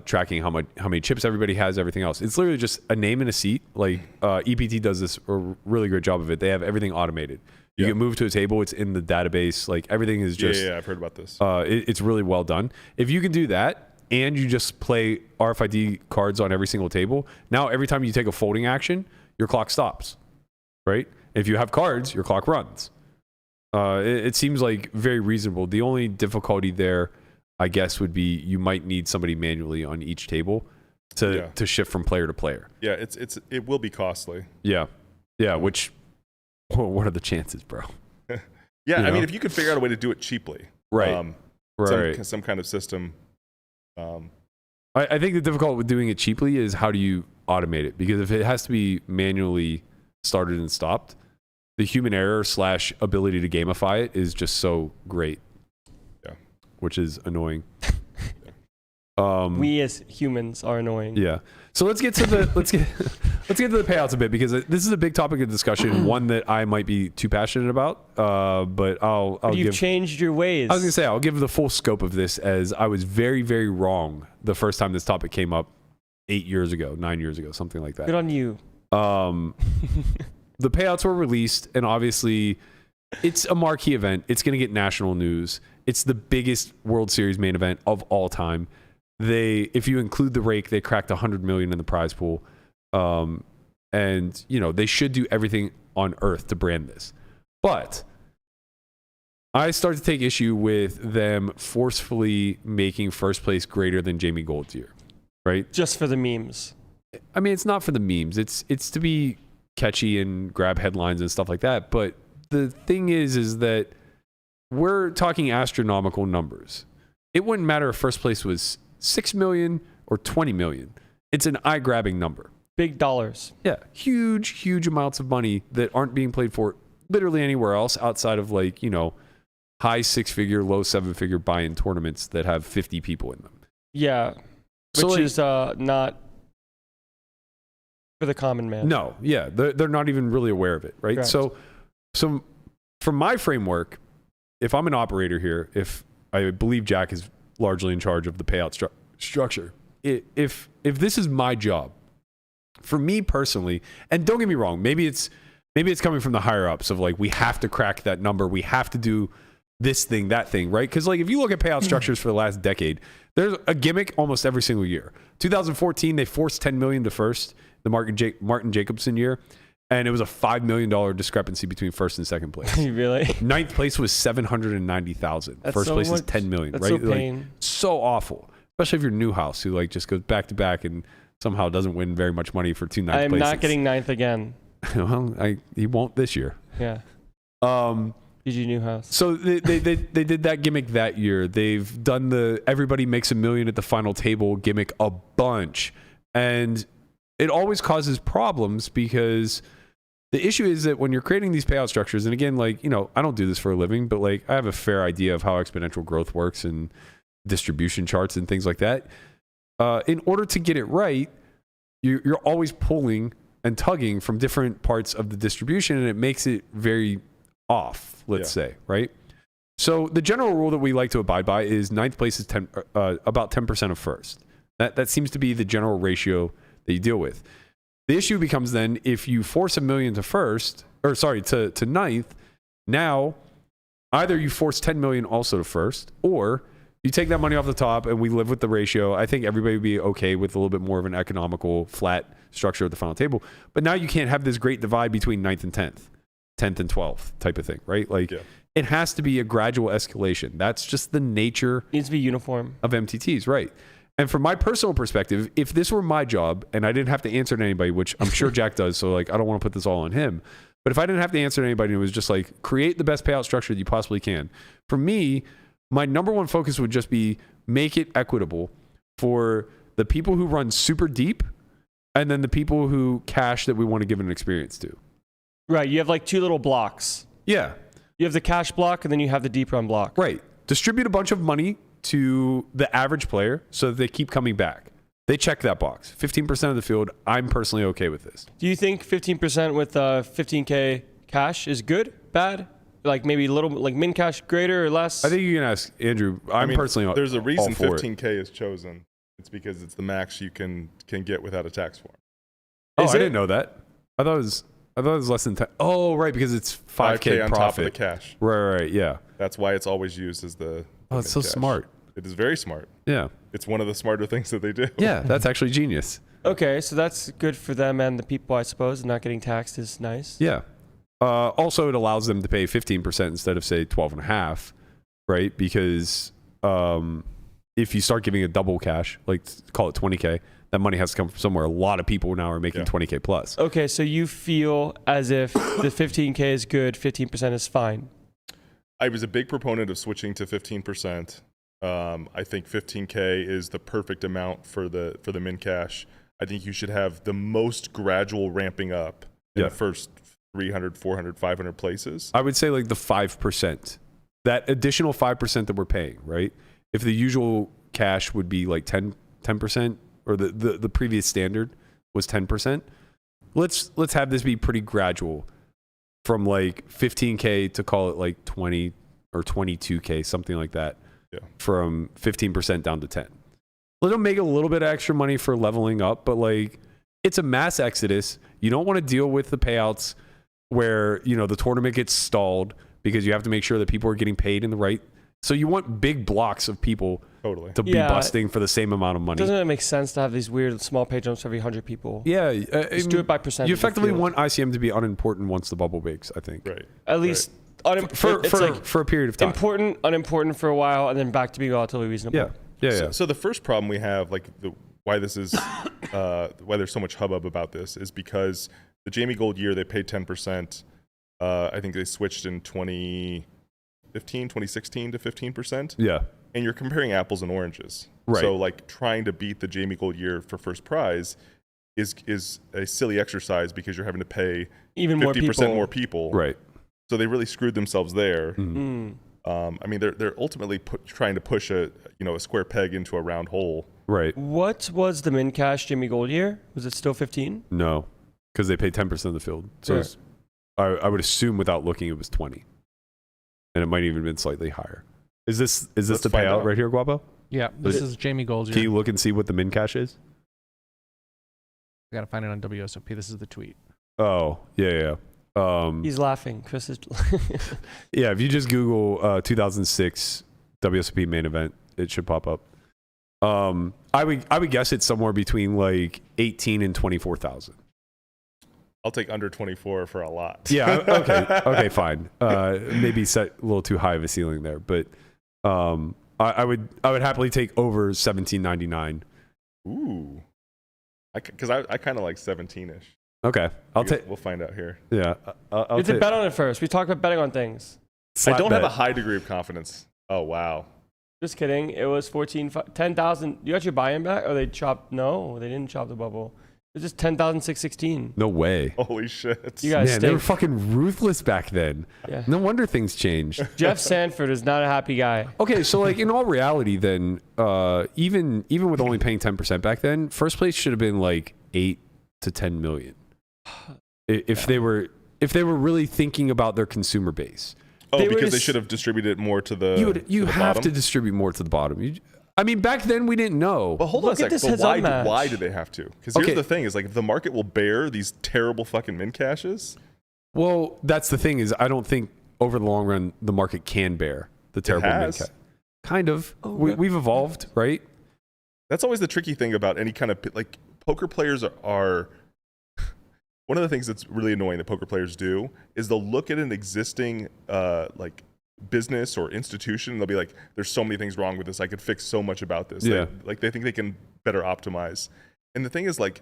tracking how many chips everybody has, everything else. It's literally just a name and a seat. Like EPT does this a really great job of it. They have everything automated. You get moved to a table, it's in the database. Like everything is just yeah, I've heard about this. It's really well done. If you can do that and you just play RFID cards on every single table, now every time you take a folding action, your clock stops, right? If you have cards, your clock runs. It seems like very reasonable. The only difficulty there, I guess, would be you might need somebody manually on each table to shift from player to player. Yeah, it will be costly. Yeah. Which, what are the chances, bro? Yeah, You I mean, know? if you could figure out a way to do it cheaply, Right. Right. some kind of system. I think the difficult with doing it cheaply is how do you automate it? Because if it has to be manually started and stopped, the human error / ability to gamify it is just so great. Yeah. Which is annoying. We as humans are annoying. Yeah. So let's get to the let's get to the payouts a bit, because this is a big topic of discussion, one that I might be too passionate about. But I'll You've give. changed your ways. I was gonna say I'll give the full scope of this, as I was very, very wrong the first time this topic came up 9 years ago, something like that. Good on you. The payouts were released, and obviously it's a marquee event. It's going to get national news. It's the biggest World Series main event of all time. If you include the rake, they cracked 100 million in the prize pool. And they should do everything on earth to brand this. But I start to take issue with them forcefully making first place greater than Jamie Gold's year, right? Just for the memes. I mean, it's not for the memes. It's to be catchy and grab headlines and stuff like that. But the thing is that we're talking astronomical numbers. It wouldn't matter if first place was 6 million or 20 million. It's an eye-grabbing number. Big dollars. Yeah, huge amounts of money that aren't being played for literally anywhere else outside of high 6-figure, low 7-figure buy-in tournaments that have 50 people in them. Yeah, which is not for the common man. No, yeah, they're not even really aware of it, right? Correct. So from my framework, if I'm an operator here, if I believe Jack is largely in charge of the payout structure, if this is my job, for me personally, and don't get me wrong, maybe it's coming from the higher ups of we have to crack that number, we have to do this thing, that thing, right? Because if you look at payout structures for the last decade, there's a gimmick almost every single year. 2014, they forced 10 million to first, the Martin Jacobson year, and it was a $5 million discrepancy between first and second place. Really? Ninth place was 790,000. First place is 10 million, that's right? So pain. So awful, especially if you're Newhouse, who just goes back to back and somehow doesn't win very much money for 2 ninth I'm places. not getting ninth again. Well, he won't this year. Yeah. GG Newhouse. So they did that gimmick that year. They've done the everybody makes $1 million at the final table gimmick a bunch, and it always causes problems because the issue is that when you're creating these payout structures, and again, I don't do this for a living, but I have a fair idea of how exponential growth works and distribution charts and things like that. In order to get it right, you're always pulling and tugging from different parts of the distribution, and it makes it very off, let's say, right? So the general rule that we like to abide by is ninth place is about 10% of first. That seems to be the general ratio that you deal with. The issue becomes then if you force $1 million to ninth, now either you force 10 million also to first, or you take that money off the top and we live with the ratio. I think everybody would be okay with a little bit more of an economical, flat structure at the final table. But now you can't have this great divide between 9th and 10th and 12th type of thing, right? It has to be a gradual escalation. That's just the nature. It needs to be uniform of MTTs, right? And from my personal perspective, if this were my job and I didn't have to answer to anybody, which I'm sure Jack does, so I don't want to put this all on him. But if I didn't have to answer to anybody, it was just create the best payout structure that you possibly can. For me, my number one focus would just be make it equitable for the people who run super deep and then the people who cash that we want to give an experience to. Right. You have 2 little blocks. Yeah. You have the cash block and then you have the deep run block. Right. Distribute a bunch of money to the average player so that they keep coming back. They check that box. 15% of the field, I'm personally okay with this. Do you think 15% with 15K cash is good, bad? Maybe a little min cash greater or less? I think you can ask Andrew. Personally there's a reason all for 15K is chosen. It's because it's the max you can get without a tax form. Oh, I didn't know that. I thought it was less than 10. Oh, right, because it's 5K on profit. top of the cash. Right, yeah. That's why it's always used as the Oh, it's so cash. smart. It is very smart. Yeah. It's one of the smarter things that they do. Yeah, that's actually genius. Okay, so that's good for them and the people, I suppose. Not getting taxed is nice. Yeah. Also, it allows them to pay 15% instead of, say, 12.5%, right? Because if you start giving a double cash, call it 20K, that money has to come from somewhere. A lot of people now are making 20K plus. Okay, so you feel as if the 15K is good, 15% is fine. I was a big proponent of switching to 15%. I think 15K is the perfect amount for the min cash. I think you should have the most gradual ramping up in the first 300, 400, 500 places. I would say like the 5%. That additional 5% that we're paying, right? If the usual cash would be like 10%, or the previous standard was 10%, let's have this be pretty gradual from like 15K to call it like 20 or 22K, something like that. Yeah. From 15% down to 10. Let them make a little bit of extra money for leveling up, but like it's a mass exodus. You don't want to deal with the payouts where, you know, the tournament gets stalled because you have to make sure that people are getting paid in the right. So you want big blocks of people to be busting for the same amount of money. Doesn't it make sense to have these weird small pay jumps every 100 people? Yeah. Just do it by percentage. You effectively want ICM to be unimportant once the bubble breaks, I think. Right. At least for a period of time. Important, unimportant for a while, and then back to being relatively reasonable. Yeah. So the first problem we have, like why this is, why there's so much hubbub about this, is because the Jamie Gold year they paid 10%. I think they switched in 2016 to 15%. Yeah. And you're comparing apples and oranges. Right. So like trying to beat the Jamie Gold year for first prize is a silly exercise because you're having to pay even 50% more people. Right. So they really screwed themselves there. Mm-hmm. I mean, they're ultimately trying to push a square peg into a round hole. Right. What was the min cash Jimmy Gold year? Was it still 15? No, because they paid 10% of the field. So I would assume without looking it was 20, and it might even have been slightly higher. Is this the payout right here, Guapo? Yeah, this is Jamie Gold's. Can you look and see what the min cash is? I gotta find it on WSOP. This is the tweet. Oh yeah. He's laughing. Chris is. Yeah, if you just Google 2006 WSOP main event, it should pop up. I would guess it's somewhere between like 18 and 24,000. I'll take under 24 for a lot. Yeah. Okay. Fine. Maybe set a little too high of a ceiling there, but I would happily take over 17.99. Ooh. Because I kind of like 17ish. Okay, We'll find out here. Yeah, You have to bet on it first. We talked about betting on things. I don't have a high degree of confidence. Oh wow. Just kidding. It was 10,000. You got your buy-in back, or they chopped? No, they didn't chop the bubble. It was just 10,616. No way. Holy shit. You guys Man, they were fucking ruthless back then. Yeah. No wonder things changed. Jeff Sanford is not a happy guy. Okay, so like in all reality, then even with only paying 10% back then, first place should have been like 8 to 10 million. If they were really thinking about their consumer base. Oh, because they should have distributed it more to the you have bottom? to distribute more to the bottom. I mean, back then we didn't know. But hold on a second. But why do they have to? Because here's the thing: is like if the market will bear these terrible fucking min cashes. Well, that's the thing is I don't think over the long run the market can bear the terrible min cash. Kind of. We've evolved, right? That's always the tricky thing about any kind of like poker players are. One of the things that's really annoying that poker players do is they'll look at an existing like business or institution and they'll be like, there's so many things wrong with this. I could fix so much about this. Yeah. They think they can better optimize. And the thing is like,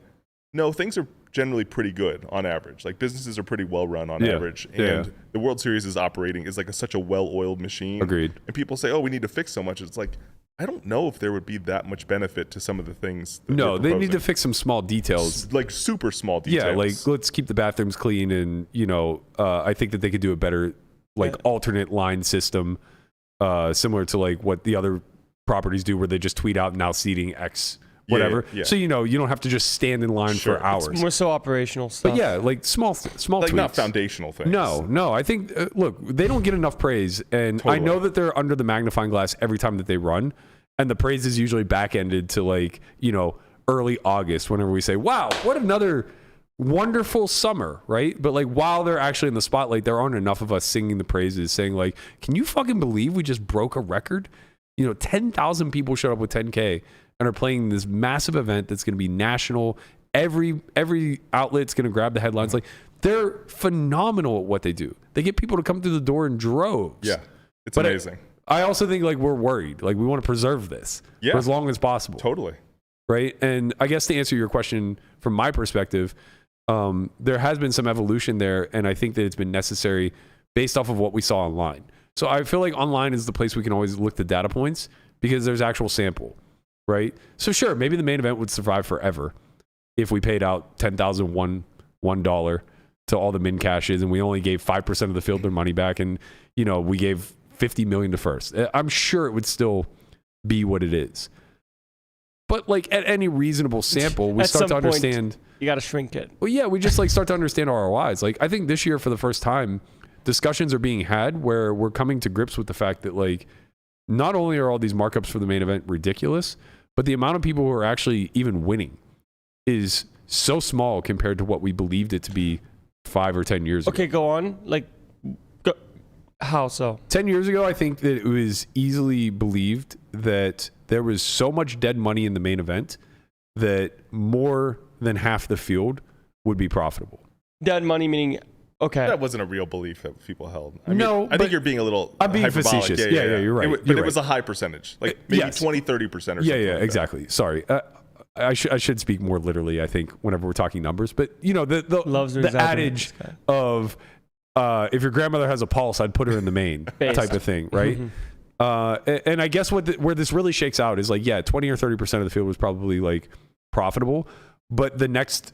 no, things are generally pretty good on average. Like businesses are pretty well run on average. And the World Series is like such a well-oiled machine. Agreed. And people say, oh, we need to fix so much. It's like, I don't know if there would be that much benefit to some of the things. No, they need to fix some small details. Like super small details. Yeah, like let's keep the bathrooms clean and, I think that they could do a better alternate line system similar to like what the other properties do where they just tweet out now seating X whatever. Yeah. So, you don't have to just stand in line for hours. It's more so operational stuff. But yeah, like small like tweaks. Not foundational things. No. I think, look, they don't get enough praise. And I know that they're under the magnifying glass every time that they run. And the praise is usually back-ended to like, early August whenever we say, wow, what another wonderful summer, right? But like while they're actually in the spotlight, there aren't enough of us singing the praises saying like, can you fucking believe we just broke a record? 10,000 people showed up with 10K and are playing this massive event that's going to be national. Every outlet's going to grab the headlines. Like they're phenomenal at what they do. They get people to come through the door in droves. Yeah, it's amazing. I also think like we're worried. Like we want to preserve this for as long as possible. Totally. right? And I guess to answer your question from my perspective, there has been some evolution there, and I think that it's been necessary based off of what we saw online. So I feel like online is the place we can always look the data points because there's actual sample, right? So sure, maybe the main event would survive forever if we paid out $10,001 to all the min cashes and we only gave 5% of the field their money back, and we gave $50 million to first. I'm sure it would still be what it is. But like at any reasonable sample, we start to understand. You got to shrink it. Well, yeah, we just like start to understand ROIs. Like I think this year for the first time, discussions are being had where we're coming to grips with the fact that like not only are all these markups for the main event ridiculous, but the amount of people who are actually even winning is so small compared to what we believed it to be 5 or 10 years ago. Okay, go on. How so? 10 years ago, I think that it was easily believed that there was so much dead money in the main event that more than half the field would be profitable. Dead money meaning, okay. That wasn't a real belief that people held. I think you're being a little I'm being hyperbolic. facetious. Yeah, you're right. But it was a high percentage, like maybe 20-30% or something. Yeah, exactly. Sorry. I should speak more literally, I think, whenever we're talking numbers. But, the adage of if your grandmother has a pulse, I'd put her in the main type of thing, right? And I guess where this really shakes out is like, yeah, 20 or 30% of the field was probably like profitable. But the next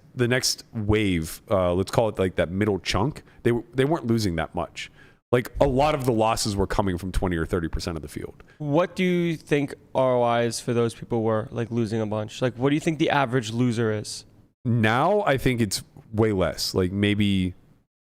wave, let's call it like that middle chunk, they weren't losing that much. Like a lot of the losses were coming from 20 or 30% of the field. What do you think ROIs for those people were, like losing a bunch? Like what do you think the average loser is? Now I think it's way less. Like maybe,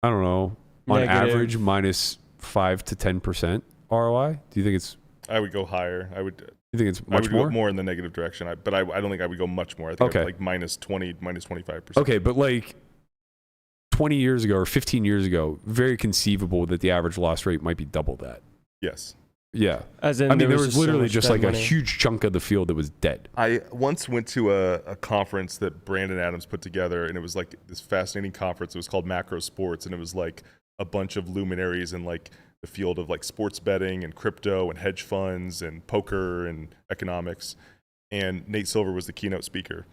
I don't know, on average minus 5 to 10% ROI. Do you think it's? I would go higher. You think it's much more? Go more in the negative direction. But I don't think I would go much more. I think like minus 20, minus 25%. Okay, but like 20 years ago or 15 years ago, very conceivable that the average loss rate might be double that. Yes. Yeah. As in, there was literally so just like money. a huge chunk of the field that was dead. I once went to a conference that Brandon Adams put together, and it was like this fascinating conference. It was called Macro Sports, and it was like a bunch of luminaries in like the field of like sports betting and crypto and hedge funds and poker and economics. And Nate Silver was the keynote speaker.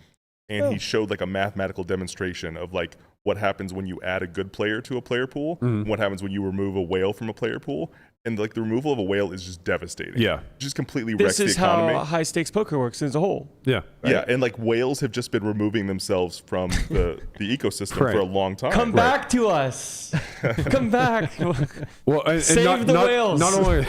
And he showed like a mathematical demonstration of like what happens when you add a good player to a player pool, and what happens when you remove a whale from a player pool. And like the removal of a whale is just devastating. Yeah. Just completely wrecks the economy. This is how high stakes poker works as a whole. Yeah. Right? Yeah. And like whales have just been removing themselves from the ecosystem for a long time. Come back to us. Come back. Well, save the whales. Not only,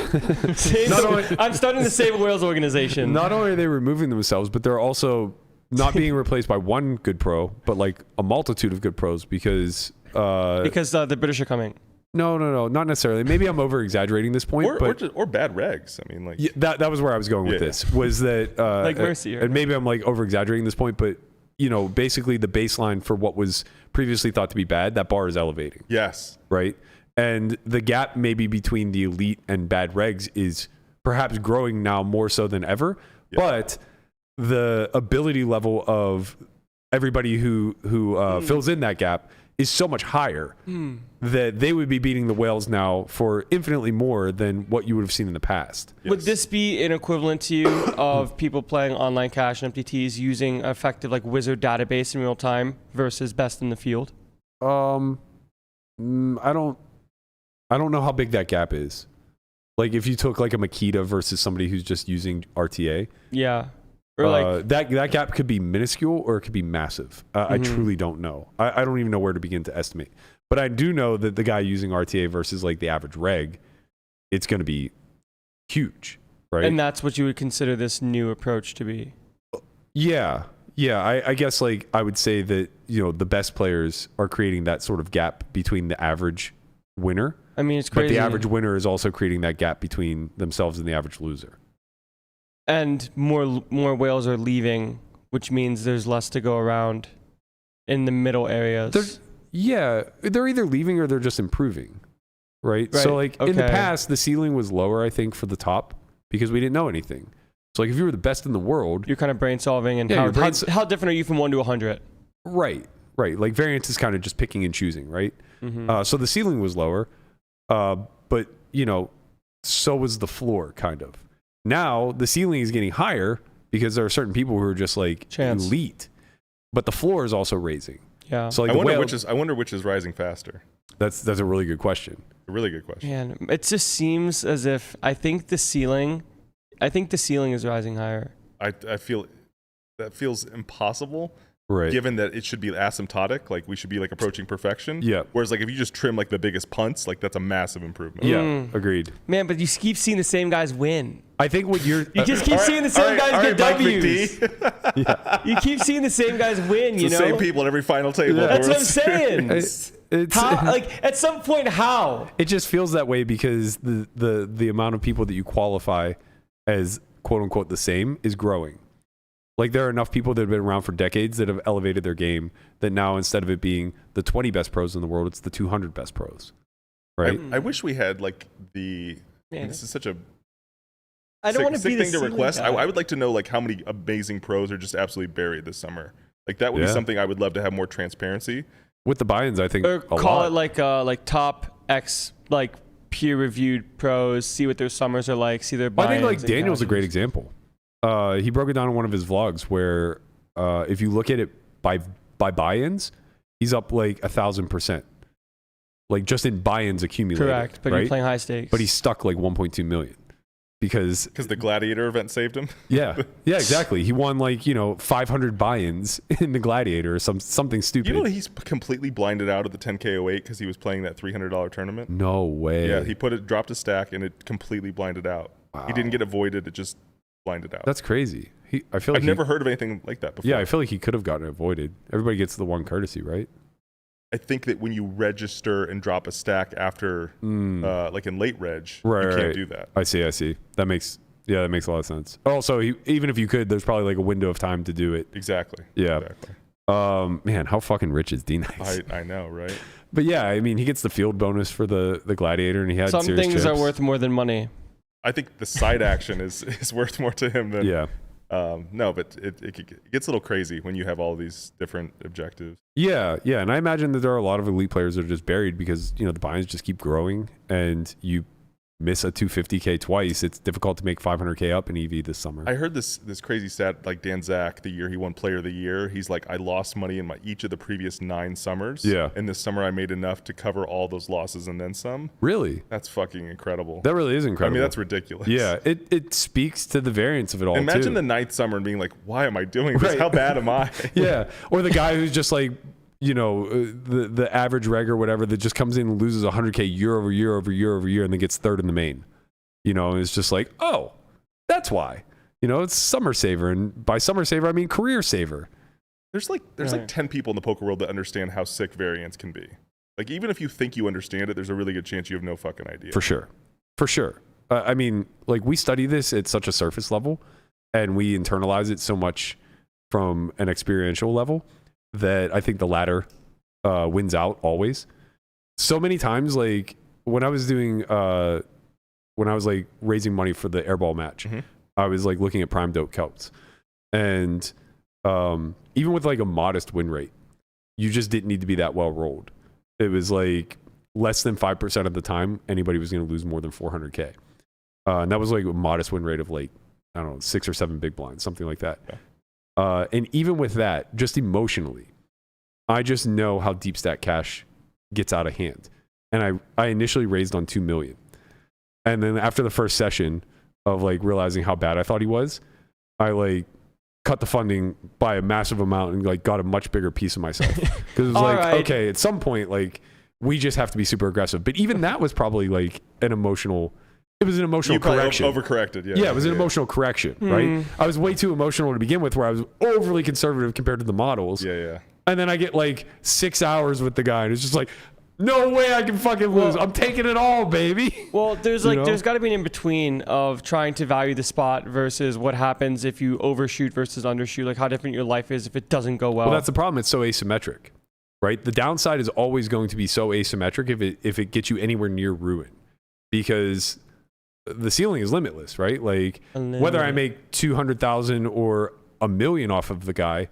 I'm starting the Save Whales organization. Not only are they removing themselves, but they're also not being replaced by one good pro, but like a multitude of good pros because the British are coming. No, not necessarily. Maybe I'm over exaggerating this point, or bad regs. I mean, like that was where I was going with this. Was that like Mercy? And maybe I'm like over exaggerating this point, but basically the baseline for what was previously thought to be bad, that bar is elevating. Yes. Right. And the gap maybe between the elite and bad regs is perhaps growing now more so than ever. Yeah. But the ability level of everybody who fills in that gap is so much higher that they would be beating the whales now for infinitely more than what you would have seen in the past. Yes. Would this be an equivalent to you of people playing online cash and MTTs using effective like wizard database in real time versus best in the field? I don't know how big that gap is. Like if you took like a Makita versus somebody who's just using RTA. Yeah. Or like that gap could be minuscule or it could be massive. I truly don't know. I don't even know where to begin to estimate. But I do know that the guy using RTA versus like the average reg, it's going to be huge, right? And that's what you would consider this new approach to be. Yeah. I guess like I would say that the best players are creating that sort of gap between the average winner. I mean, it's crazy. But the average winner is also creating that gap between themselves and the average loser. And more whales are leaving, which means there's less to go around in the middle areas. They're either leaving or they're just improving, right? So like in the past, the ceiling was lower, I think, for the top because we didn't know anything. So like if you were the best in the world, you're kind of brain solving, and how different are you from 1 to 100? Right. Like variance is kind of just picking and choosing, right? So the ceiling was lower, but so was the floor, kind of. Now the ceiling is getting higher because there are certain people who are just like Chance. elite, but the floor is also raising. Yeah. So like I wonder which is rising faster. that's a really good question. A really good question. Man, it just seems as if I think the ceiling is rising higher. I feel that feels impossible. Right. Given that it should be asymptotic, like we should be like approaching perfection. Yeah. Whereas like if you just trim like the biggest punts, like that's a massive improvement. Yeah. Agreed. Man, but you keep seeing the same guys win. I think what you're You just keep seeing the same guys get Mike W's. McD. You keep seeing the same guys win, you It's know? the same people at every final table. Yeah. That's what I'm saying. It's How, like, at some point, how? it just feels that way because the amount of people that you qualify as quote unquote the same is growing. Like there are enough people that have been around for decades that have elevated their game that now instead of it being the 20 best pros in the world, it's the 200 best pros. Right? I wish we had like the. Man. This is such a I don't want to sick be the thing to ceiling request. guy. I would like to know like how many amazing pros are just absolutely buried this summer. Like that would be Yeah. something I would love to have more transparency. With the buy-ins, I think Or a call lot. it like top X, like peer-reviewed pros, see what their summers are like, see their I think buy-ins like and Daniel's a great cashes. example. He broke it down in one of his vlogs where if you look at it by buy-ins, he's up like 1,000%. Like just in buy-ins accumulated. Correct, but right? you're playing high stakes. But he's stuck like 1.2 million because The Gladiator event saved him. yeah, exactly. He won like 500 buy-ins in the Gladiator or something stupid. You know he's completely blinded out at the 10K08 because he was playing that $300 tournament. No way. Yeah, he dropped a stack and it completely blinded out. Wow. He didn't get avoided; it just blinded out. That's crazy. I feel like I've never heard of anything like that before. Yeah, I feel like he could have gotten avoided. Everybody gets the one courtesy, right? I think that when you register and drop a stack after, like in late reg, Right, you can't right. do that. I see. That makes a lot of sense. Also, even if you could, there's probably like a window of time to do it. Exactly. Yeah. Exactly. Man, how fucking rich is D-Nice? I know, right? But yeah, I mean, he gets the field bonus for the Gladiator, and he had Some serious things are chips. worth more than money. I think the side action is worth more to him than Yeah. No, but it gets a little crazy when you have all these different objectives. Yeah, and I imagine that there are a lot of elite players that are just buried because the buy-ins just keep growing, and you miss a 250K twice. It's difficult to make 500K up in EV this summer. I heard this crazy stat, like Dan Zach, the year he won Player of the Year, he's like, I lost money in each of the previous 9 summers. Yeah. And this summer I made enough to cover all those losses and then some. Really? That's fucking incredible. That really is I incredible. mean, that's ridiculous. Yeah, it speaks to the variance of it all. Imagine too. the 9th summer and being like, why am I doing this? Right. How bad am I? Yeah, or the guy who's just like the average reg or whatever that just comes in and loses 100K year over year and then gets third in the main. And it's just like, oh, that's why. It's summer saver, and by summer saver I mean career saver. There's like 10 people in the poker world that understand how sick variance can be. Like even if you think you understand it, there's a really good chance you have no fucking idea. For sure. I mean, like we study this at such a surface level, and we internalize it so much from an experiential level that I think the latter wins out always. So many times, like when I was like raising money for the airball match, I was like looking at prime dope kelps, and even with like a modest win rate, you just didn't need to be that well rolled. It was like less than 5% of the time anybody was going to lose more than 400K, and that was like a modest win rate of like, I don't know, 6 or 7 big blinds, something like that. Yeah. And even with that, just emotionally, I just know how deep stack cash gets out of hand, and I initially raised on 2 million. And then after the first session of like realizing how bad I thought he was, I like cut the funding by a massive amount and like got a much bigger piece of myself. Because it was like, right. okay, at some point, like we just have to be super aggressive. But even that was probably like it was an emotional You probably correction. overcorrected. Yeah, it was an emotional correction, right? I was way too emotional to begin with, where I was overly conservative compared to the models. Yeah. And then I get like 6 hours with the guy, and it's just like, no way I can fucking lose. I'm taking it all, baby. Well, there's got to be an in-between of trying to value the spot versus what happens if you overshoot versus undershoot, like how different your life is if it doesn't go well. Well, that's the problem. It's so asymmetric, right? The downside is always going to be so asymmetric if it gets you anywhere near ruin, because the ceiling is limitless, right? Like whether I make 200,000 or $1 million off of the guy,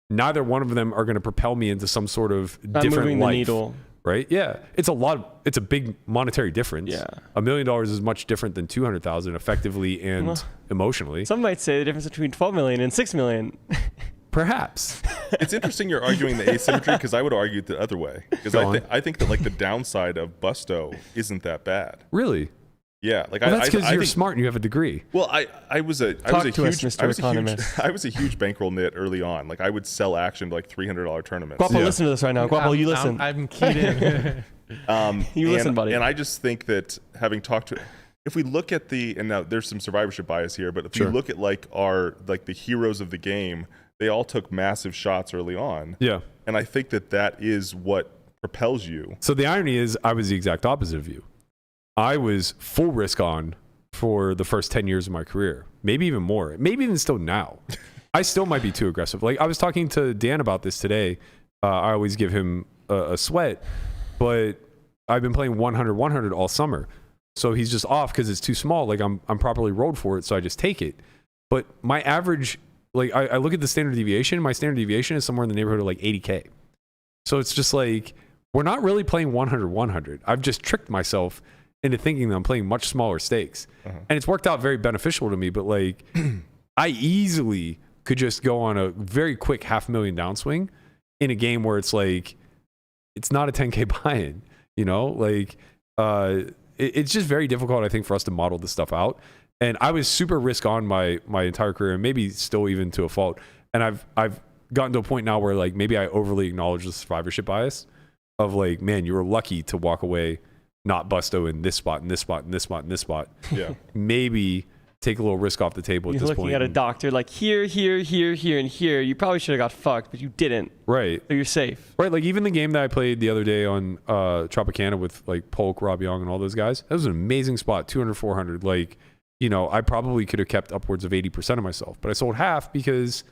neither one of them are going to propel me into some sort of Not different moving the life. needle. right? Yeah, it's a big monetary difference. Yeah. $1 million is much different than 200,000 effectively and Well, emotionally. Some might say the difference between 12 million and 6 million. Perhaps. It's interesting you're arguing the asymmetry because I would argue it the other way. Because I think that like the downside of Busto isn't that bad. Really? Yeah, like Well, that's because I you're think, smart and you have a degree. Well, I was a Talk to us, huge Mr. Economist. I was a huge bankroll nit early on. Like I would sell action to like $300 tournaments. Guapo, Yeah. listen to this right now. Guapo, you listen. I'm keyed in. You listen, buddy. And I just think that having talked to, if we look at and now there's some survivorship bias here, but if we look at like the heroes of the game, they all took massive shots early on. Yeah. And I think that is what propels you. So the irony is I was the exact opposite of you. I was full risk on for the first 10 years of my career, maybe even more, maybe even still now. I still might be too aggressive. Like I was talking to Dan about this today. I always give him a sweat, but I've been playing 100 all summer. So he's just off because it's too small. Like I'm properly rolled for it, so I just take it. But my average, like I look at the standard deviation. My standard deviation is somewhere in the neighborhood of like 80K. So it's just like we're not really playing 100. I've just tricked myself into thinking that I'm playing much smaller stakes. And it's worked out very beneficial to me, but like I easily could just go on a very quick $500,000 downswing in a game where it's like it's not a 10K buy-in, you know? Like it's just very difficult, I think, for us to model this stuff out. And I was super risk on my entire career, and maybe still even to a fault. And I've gotten to a point now where like maybe I overly acknowledge the survivorship bias of like, man, you were lucky to walk away not Busto in this spot, in this spot, in this spot, in this spot. Yeah. Maybe take a little risk off the table at You're this looking point. at a doctor like here, and here. You probably should have got fucked, but you didn't. Right. So you're safe. Right. Like even the game that I played the other day on Tropicana with like Polk, Rob Young, and all those guys, that was an amazing spot, 200, 400. Like, you know, I probably could have kept upwards of 80% of myself, but I sold half because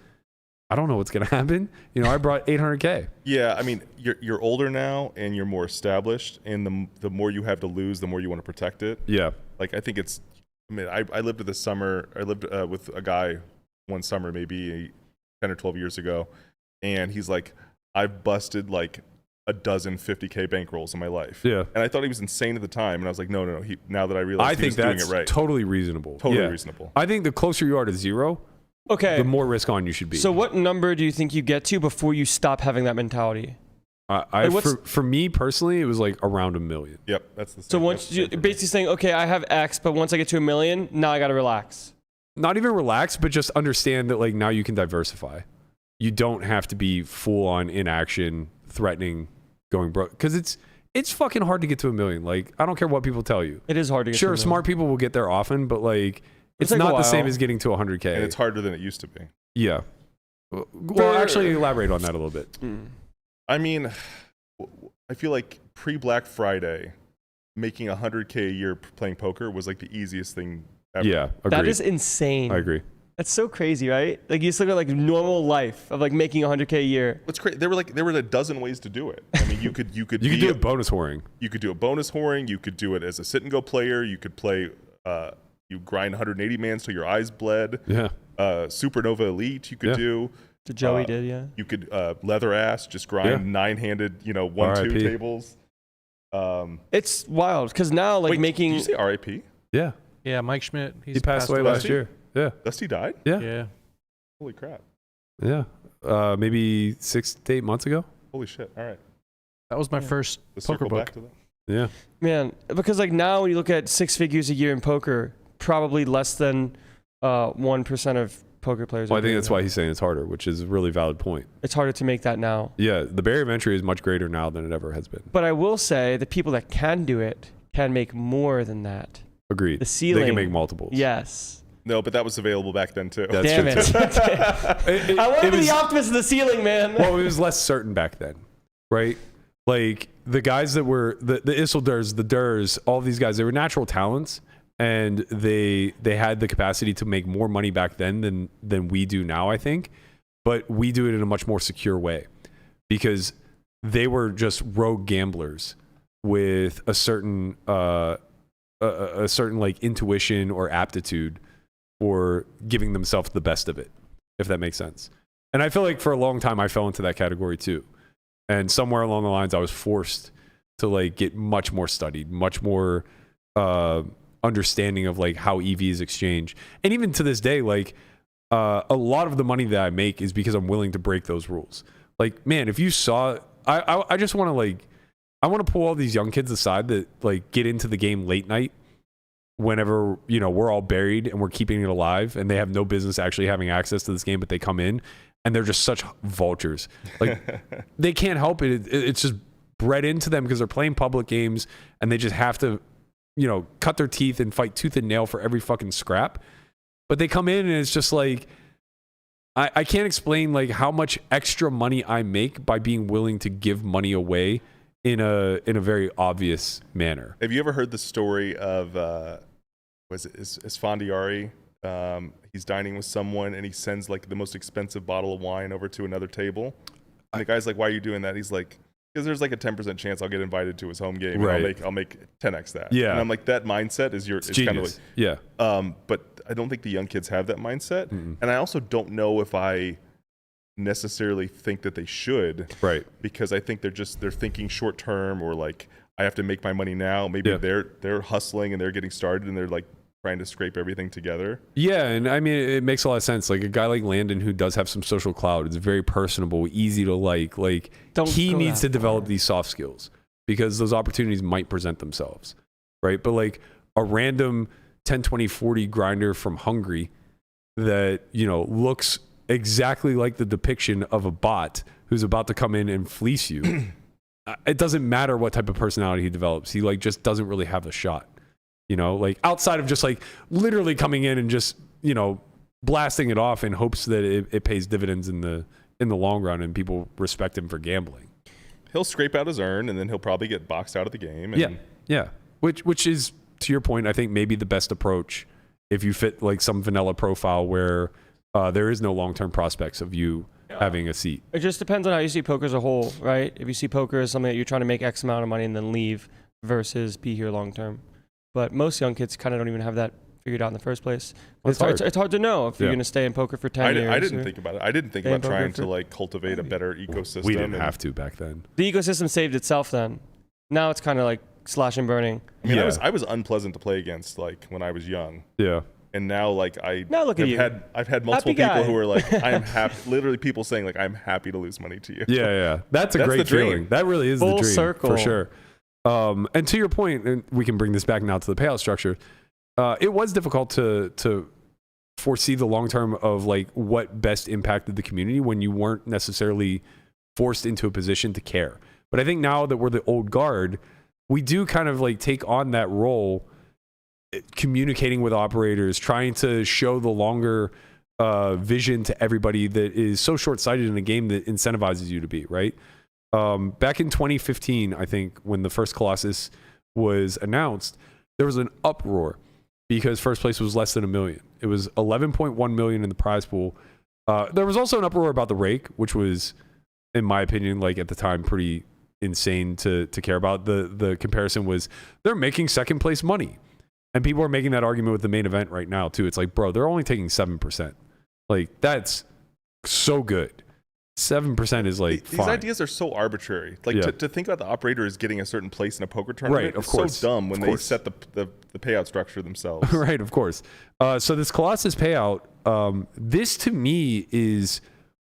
I don't know what's going to happen. You know, I brought 800K. Yeah, I mean, you're older now and you're more established, and the more you have to lose, the more you want to protect it. Yeah. Like I think it's. I mean, I lived this summer. I lived with a guy one summer, maybe 10 or 12 years ago, and he's like, I've busted like a dozen 50K bankrolls in my life. Yeah. And I thought he was insane at the time, and I was like, no. Now that I realize I think doing that's it right, totally reasonable. totally reasonable. I think the closer you are to zero, Okay. the more risk on you should be. So what number do you think you get to before you stop having that mentality? Like, for me personally, it was like around $1 million. Yep, that's the. So same, once that's the you same for me. basically saying, okay, I have X, but once I get to $1 million, now I got to relax. Not even relax, but just understand that like now you can diversify. You don't have to be full on inaction, threatening, going broke. Because it's fucking hard to get to $1 million. Like I don't care what people tell you. It is hard to get Sure, to $1 million. smart people will get there often, but like it's take a not the while. same as getting to 100K. and it's harder than it used to be. Yeah. Well, actually, elaborate on that a little bit. I mean, I feel like pre-Black Friday, making 100K a year playing poker was like the easiest thing ever. Yeah, agreed. That is insane. I agree. That's so crazy, right? Like you just look at like normal life of like making 100K a year. What's crazy? There were a dozen ways to do it. I mean, you could You could do it bonus whoring. You could do a bonus whoring. You could do it as a sit and go player. You could play. You grind 180 mans till your eyes bled. Yeah. Supernova Elite. You could Yeah. do. So Joey did, yeah. You could leather ass. Just grind 9-handed. 1-2 RIP. tables. It's wild because now like Wait, making. Did you say RIP? Yeah. Yeah, Mike Schmidt. He passed away last year. Yeah. Dusty died. Yeah. Yeah. Holy crap. Yeah. Maybe 6 to 8 months ago. Holy shit. All right. That was my first Let's poker circle book. back to that. Yeah. Man, because like now when you look at 6 figures a year in poker, probably less than 1% of poker players. Well, are I think doing that's that. why he's saying it's harder, which is a really valid point. It's harder to make that now. Yeah, the barrier of entry is much greater now than it ever has been. But I will say the people that can do it can make more than that. Agreed. The ceiling. They can make multiples. Yes. No, but that was available back then too. That's Damn true, it. too. I want to it be was- the optimist of the ceiling, man. Well, it was less certain back then, right? Like the guys that were the Isildurs, the Durs, all these guys, they were natural talents, and they had the capacity to make more money back then than we do now, I think. But we do it in a much more secure way because they were just rogue gamblers with a certain like intuition or aptitude for giving themselves the best of it, if that makes sense. And I feel like for a long time I fell into that category too. And somewhere along the lines I was forced to like get much more studied, much more understanding of like how EVs exchange. And even to this day, like a lot of the money that I make is because I'm willing to break those rules. Like, man, if you saw, I just want to like, I want to pull all these young kids aside that like get into the game late night whenever, you know, we're all buried and we're keeping it alive and they have no business actually having access to this game, but they come in and they're just such vultures. Like they can't help it. It's just bred into them because they're playing public games and they just have to, you know, cut their teeth and fight tooth and nail for every fucking scrap. But they come in and it's just like, I can't explain like how much extra money I make by being willing to give money away in a very obvious manner. Have you ever heard the story of is Esfandiari? He's dining with someone and he sends like the most expensive bottle of wine over to another table. And the guy's like, "Why are you doing that?" He's like, "Because there's like a 10% chance I'll get invited to his home game. Right. And I'll make 10x that." Yeah. And I'm like, that mindset is it's kind of like, yeah. But I don't think the young kids have that mindset. Mm-mm. And I also don't know if I necessarily think that they should. Right. Because I think they're thinking short term, or like, I have to make my money now. Maybe they're hustling and they're getting started and they're like trying to scrape everything together. Yeah, and I mean, it makes a lot of sense. Like a guy like Landon who does have some social clout, it's very personable, easy to like he needs to develop these soft skills because those opportunities might present themselves, right? But like a random 10, 20, 40 grinder from Hungary that, you know, looks exactly like the depiction of a bot who's about to come in and fleece you. It doesn't matter what type of personality he develops. He like just doesn't really have a shot. You know, like outside of just like literally coming in and just, you know, blasting it off in hopes that it pays dividends in the long run and people respect him for gambling. He'll scrape out his earn and then he'll probably get boxed out of the game. And yeah. Which is, to your point, I think maybe the best approach if you fit like some vanilla profile where there is no long-term prospects of you having a seat. It just depends on how you see poker as a whole, right? If you see poker as something that you're trying to make X amount of money and then leave versus be here long-term. But most young kids kind of don't even have that figured out in the first place. It's hard to know if you're going to stay in poker for 10 years. I didn't think about it. I didn't think about trying to like cultivate a better ecosystem. We didn't have to back then. The ecosystem saved itself then. Now it's kind of like slash and burning. I mean, I was unpleasant to play against like when I was young. Yeah. And now like I've had multiple people who are like, I'm happy, literally people saying like, I'm happy to lose money to you. Yeah. That's a great feeling. That really is Full the dream circle. For sure. And to your point, and we can bring this back now to the payout structure, it was difficult to foresee the long term of like what best impacted the community when you weren't necessarily forced into a position to care. But I think now that we're the old guard, we do kind of like take on that role, communicating with operators, trying to show the longer vision to everybody that is so short-sighted in a game that incentivizes you to be, right? Back in 2015, I think, when the first Colossus was announced, there was an uproar because first place was less than $1 million. It was 11.1 million in the prize pool. There was also an uproar about the rake, which was, in my opinion, like at the time, pretty insane to care about. The comparison was they're making second place money, and people are making that argument with the main event right now too. It's like, bro, they're only taking 7%. Like that's so good. 7% is like these ideas are so arbitrary. Like to think about the operator as getting a certain place in a poker tournament, right? Of is course, so dumb when they set the payout structure themselves. Right, of course. So this Colossus payout, this to me is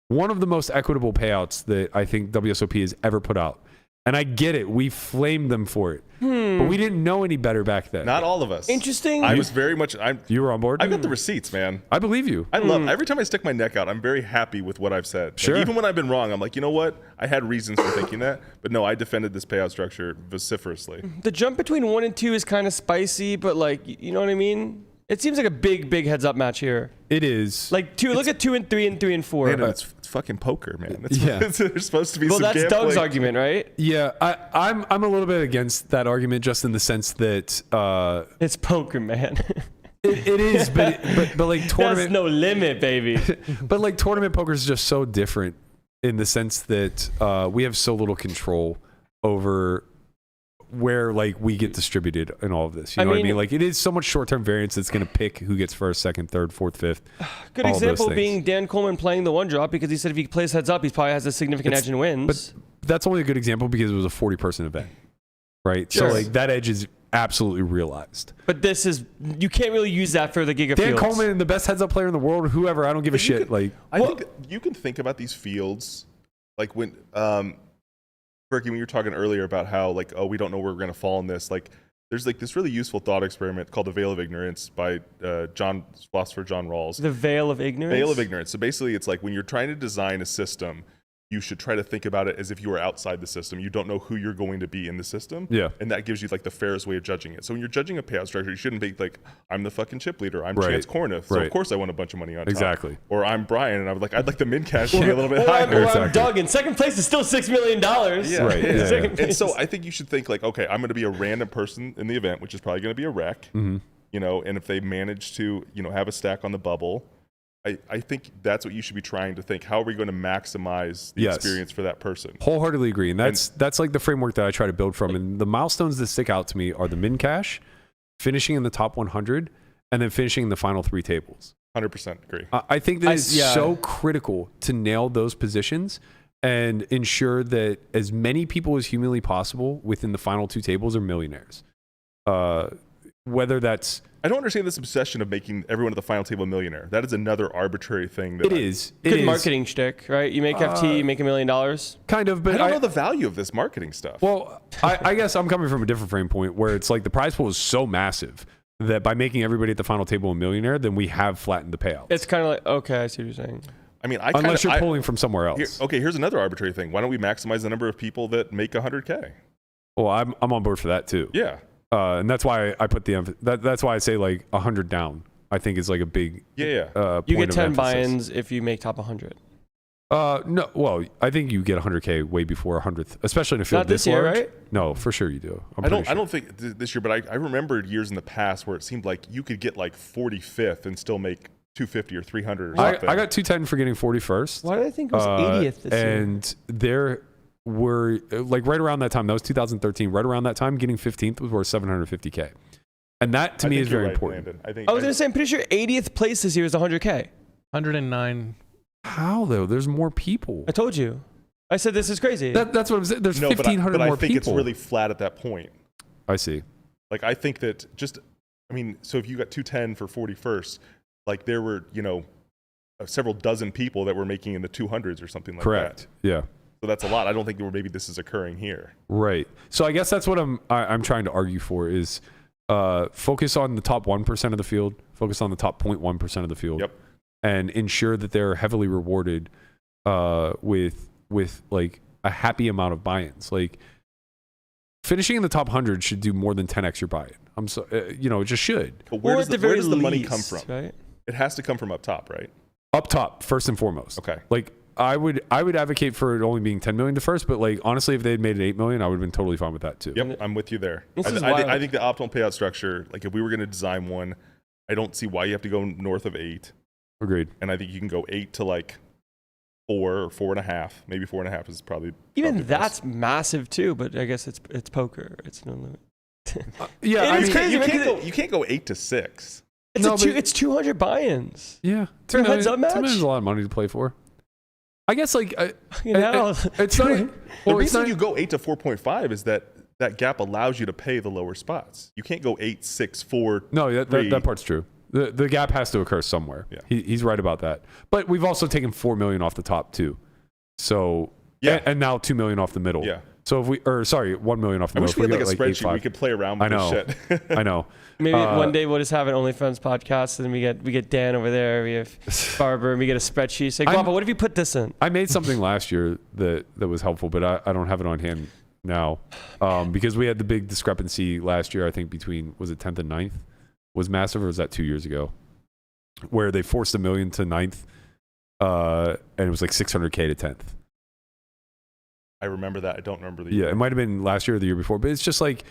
one of the most equitable payouts that I think WSOP has ever put out. And I get it. We flamed them for it. But we didn't know any better back then. Not all of us. Interesting. I was very much... You were on board? I've got the receipts, man. I believe you. I love... Every time I stick my neck out, I'm very happy with what I've said. Sure. Like, even when I've been wrong, I'm like, you know what? I had reasons for thinking that. But no, I defended this payout structure vociferously. The jump between 1 and 2 is kind of spicy, but like, you know what I mean? It seems like a big heads-up match here. It is. Like, look at 2 and 3 and 3 and 4. Man, it's fucking poker, man. There's supposed to be some gambling. Well, that's Doug's argument, right? Yeah, I'm a little bit against that argument just in the sense that... it's poker, man. It is, but like tournament... There's no limit, baby. But like tournament poker is just so different in the sense that we have so little control over where like we get distributed in all of this. You know what I mean? Like it is so much short-term variance that's going to pick who gets first, second, third, fourth, fifth. Good example being Dan Coleman playing the one drop because he said if he plays heads up, he probably has a significant edge and wins. But that's only a good example because it was a 40-person event. right? Sure. So like that edge is absolutely realized. But this is, you can't really use that for the Giga Dan Fields. Coleman, the best heads-up player in the world, whoever, I don't give a shit. I think you can think about these fields like when Berkey, when you were talking earlier about how like, oh, we don't know where we're going to fall in this, like there's like this really useful thought experiment called the Veil of Ignorance by philosopher John Rawls. The Veil of Ignorance? Veil of Ignorance. So basically it's like when you're trying to design a system, you should try to think about it as if you were outside the system. You don't know who you're going to be in the system. Yeah. And that gives you like the fairest way of judging it. So when you're judging a payout structure, you shouldn't be like, I'm the fucking chip leader. I'm Right. Chance Corniff. So Right. of course I want a bunch of money on top. Exactly. Or I'm Brian and I was like, I'd like the min cash to be a little bit Or higher. I'm Exactly. Doug, and second place is still $6 million. Yeah. Right. Yeah. Second And place. so I think you should think like, okay, I'm going to be a random person in the event, which is probably going to be a wreck, Mhm. you know, and if they manage to, you know, have a stack on the bubble, I think that's what you should be trying to think. How are we going to maximize the Yes. experience for that person? Wholeheartedly agree. And that's like the framework that I try to build from. And the milestones that stick out to me are the min cash, finishing in the top 100, and then finishing the final 3 tables. 100% agree. I think that it's yeah. so critical to nail those positions and ensure that as many people as humanly possible within the final 2 tables are millionaires. Whether that's... I don't understand this obsession of making everyone at the final table a millionaire. That is another arbitrary thing. That It is. Good marketing shtick, right? You make FT, you make $1 million. Kind of, but I don't know the value of this marketing stuff. Well, I guess I'm coming from a different frame point where it's like the prize pool is so massive that by making everybody at the final table a millionaire, then we have flattened the payout. It's kind of like, okay, I see what you're saying. I mean, Unless you're pulling from somewhere else. Here's another arbitrary thing. Why don't we maximize the number of people that make 100K? Well, I'm on board for that too. Yeah. And that's why I put the that's why I say like 100 down. I think is like a big Yeah. You point get of 10 emphasis. buy-ins if you make top 100. No, well, I think you get 100K way before 100th, especially in a field Not this year, large. right? No, for sure you do. I don't think this year, but I remembered years in the past where it seemed like you could get like 45th and still make 250 or 300 or something. I got 210 for getting 41st. Why did I think it was 80th this year? And there were like right around that time, that was 2013, right around that time, getting 15th was worth 750K. And that to me is very important. Landon. I was going to say, I'm pretty sure 80th place this year is 100K. 109. How though? There's more people. I told you. I said this is crazy. That's what I'm saying. There's No, 1,500 but I more think people. it's really flat at that point. I see. Like, I think that so if you got 210 for 41st, like there were, you know, several dozen people that were making in the 200s or something like Correct. that. Yeah. So that's a lot. I don't think maybe this is occurring here. Right. So I guess that's what I'm trying to argue for is focus on the top 1% of the field, focus on the top 0.1% of the field, Yep. and ensure that they're heavily rewarded with like a happy amount of buy-ins. Like finishing in the top 100 should do more than 10x your buy-in. It just should. But where Or does at the, where does the very money least, come from? Right? It has to come from up top, right? Up top, first and foremost. Okay. Like I would advocate for it only being 10 million to first, but like honestly, if they had made it 8 million, I would have been totally fine with that too. Yep, I'm with you there. This is I think the optimal payout structure, like if we were going to design one, I don't see why you have to go north of 8. Agreed. And I think you can go 8 to like 4 or 4.5. Maybe 4.5 is probably Even best. that's massive too, but I guess it's poker. It's no limit. Yeah, It I is mean, crazy. you can't go 8 to 6. It's 200 buy-ins. yeah, For a heads-up match? 2 million is a lot of money to play for. I guess like You know, it's not. The Well, it's reason not. you go 8 to 4.5 is that gap allows you to pay the lower spots. You can't go 8, 6, 4. No, 3. that part's true. The gap has to occur somewhere. Yeah. He's right about that. But we've also taken 4 million off the top too. So Yeah. and now 2 million off the middle. Yeah. So if 1 million off the I middle. wish we had like a got, spreadsheet 8.5. we could play around with I know. this shit. I know. maybe one day we'll just have an OnlyFans podcast, and we get Dan over there. We have Barber, and we get a spreadsheet. Say, Guapa, what if you put this in? I made something last year that was helpful, but I don't have it on hand now because we had the big discrepancy last year. I think between was it 10th and 9th was massive, or was that 2 years ago, where they forced $1 million to 9th, and it was like 600K to 10th. I remember that. I don't remember the Yeah, it might have been last year or the year before, but it's just like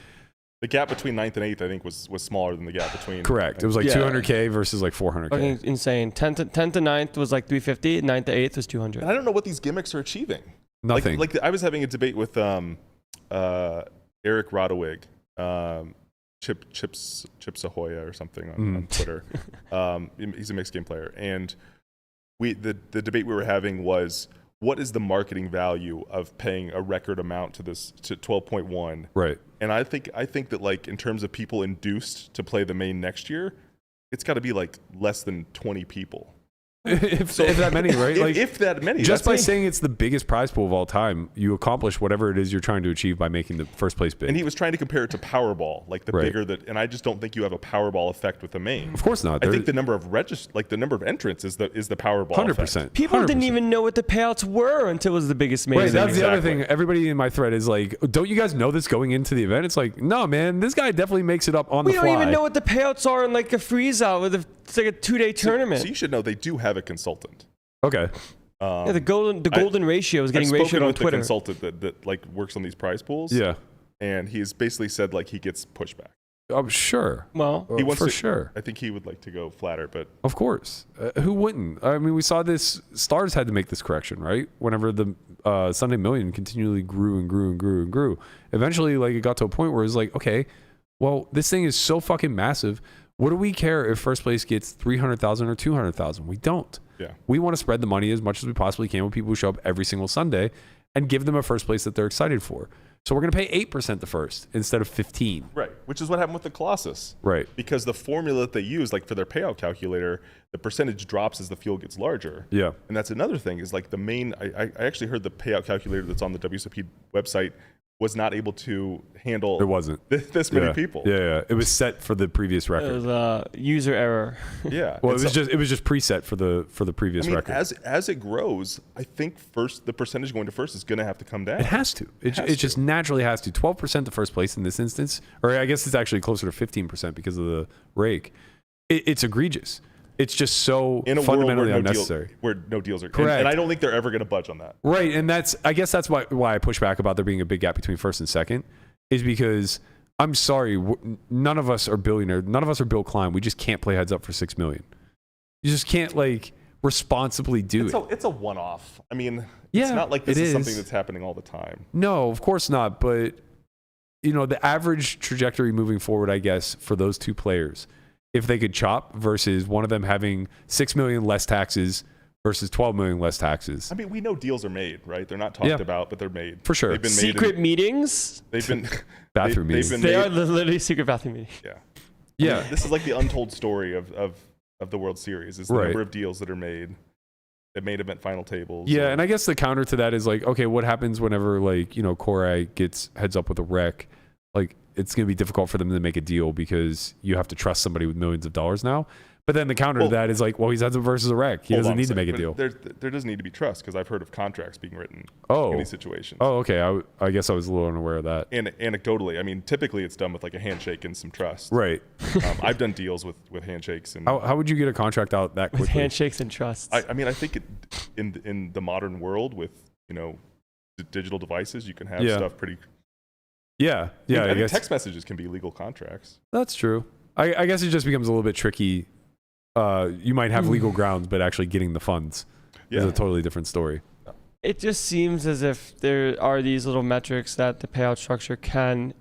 The gap between 9th and 8th, I think, was smaller than the gap between. correct. It was like Yeah. 200K versus like 400K. Fucking insane. 10th to 9th was like 350. 9th to 8th was 200. And I don't know what these gimmicks are achieving. Nothing. Like I was having a debate with Eric Rodowig, Chips Ahoya or something on Twitter. He's a mixed game player, and the debate we were having was what is the marketing value of paying a record amount to 12.1? Right. And I think that like in terms of people induced to play the main next year, it's got to be like less than 20 people. if that many, right? Like if that many, just by saying it's the biggest prize pool of all time, you accomplish whatever it is you're trying to achieve by making the first place bid. And he was trying to compare it to Powerball, like the bigger that, and I just don't think you have a Powerball effect with the main. Of course not. I think the number of the number of entrants is the Powerball 100%. effect. People 100%. didn't even know what the payouts were until it was the biggest main. Right, that's the other Exactly. thing. Everybody in my thread is like, don't you guys know this going into the event? It's like, no, man, this guy definitely makes it up on We the don't fly. even know what the payouts are in like a freeze out with it's like a 2-day tournament. So you should know they do have a consultant. Okay. Yeah, the golden ratio is getting I've spoken ratioed on with Twitter. the consultant that like works on these prize pools. Yeah. And he's basically said like he gets pushback. I'm sure. Well, He wants for to, sure. I think he would like to go flatter, but Of course. Who wouldn't? I mean, we saw this. Stars had to make this correction, right? Whenever the Sunday Million continually grew and grew and grew and grew. Eventually, like, it got to a point where it's like, okay, well, this thing is so fucking massive. What do we care if first place gets 300,000 or 200,000? We don't. yeah. We want to spread the money as much as we possibly can with people who show up every single Sunday and give them a first place that they're excited for. So we're going to pay 8% the first instead of 15. Right. Which is what happened with the Colossus. Right. Because the formula that they use, like for their payout calculator, the percentage drops as the field gets larger. Yeah. And that's another thing is like the main, I actually heard the payout calculator that's on the WSOP website was not able to handle It wasn't. this many people. Yeah. It was set for the previous it record. was a user error. Yeah. Well, And it was just preset for the previous I mean, record. as it grows, I think the percentage going to first is going to have to come down. It has to. It just naturally has to. 12% the first place in this instance, or I guess it's actually closer to 15% because of the rake. It's egregious. It's just so in a world fundamentally where unnecessary. where no deals are Correct. and I don't think they're ever going to budge on that. Right, and I guess that's why I push back about there being a big gap between first and second, is because I'm sorry, none of us are billionaires. None of us are Bill Klein. We just can't play heads up for $6 million. You just can't like responsibly do it. It's a one-off. I mean, Yeah, it's not like this it is something is. that's happening all the time. No, of course not. But you know, the average trajectory moving forward, I guess, for those two players, if they could chop versus one of them having 6 million less taxes versus 12 million less taxes. I mean, we know deals are made, right? They're not talked about, but they're made. For sure. They've been Secret meetings? They've been Bathroom meetings. They've been They made, are literally secret bathroom meetings. yeah. Yeah. I mean, this is like the untold story of the World Series. Is the Right. number of deals that are made, at main event final tables. Yeah, and I guess the counter to that is like, okay, what happens whenever like, you know, Korai gets heads up with a wreck? Like, it's going to be difficult for them to make a deal because you have to trust somebody with millions of dollars now. But then the counter to that is like, well, he's heads up versus a wreck. He Hold doesn't on need to second, make a but deal. There doesn't need to be trust because I've heard of contracts being written Oh. in these situations. Oh, okay. I guess I was a little unaware of that. And anecdotally, I mean, typically it's done with like a handshake and some trust. Right. I've done deals with handshakes and How would you get a contract out that With quickly? handshakes and trusts. I mean, I think in the modern world with, you know, digital devices, you can have Yeah. stuff pretty. Yeah. Yeah, I I think guess text messages can be legal contracts. that's true. I guess it just becomes a little bit tricky. You might have legal grounds, but actually getting the funds is Yeah. a totally different story. It just seems as if there are these little metrics that the payout structure can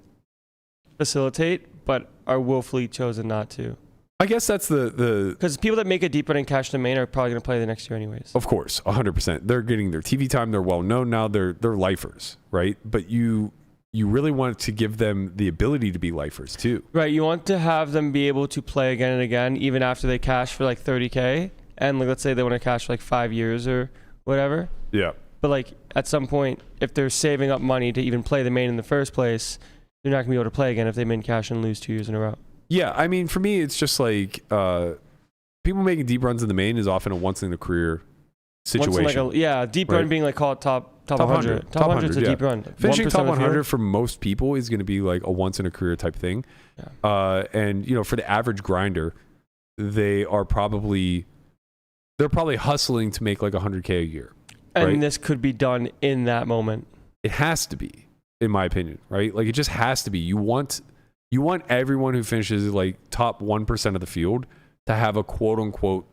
facilitate, but are willfully chosen not to. I guess that's the Because people that make a deep run in cash to main are probably going to play the next year anyways. of course, 100%. They're getting their TV time. They're well known now. They're lifers, right? But you really want to give them the ability to be lifers too. Right, you want to have them be able to play again and again, even after they cash for like 30K. And like, let's say they want to cash for like 5 years or whatever. Yeah. But like at some point, if they're saving up money to even play the main in the first place, they're not going to be able to play again if they min cash and lose 2 years in a row. Yeah, I mean, for me, it's just like people making deep runs in the main is often a once in a career situation. Once in like deep Right. run being like call it top 100. Top 100 is a yeah. deep run. Finishing 1% top of the field. 100 for most people is going to be like a once in a career type thing. Yeah. And you know, for the average grinder, they're probably hustling to make like 100K a year. And right? this could be done in that moment. It has to be, in my opinion, right? Like it just has to be. You want everyone who finishes like top 1% of the field to have a quote unquote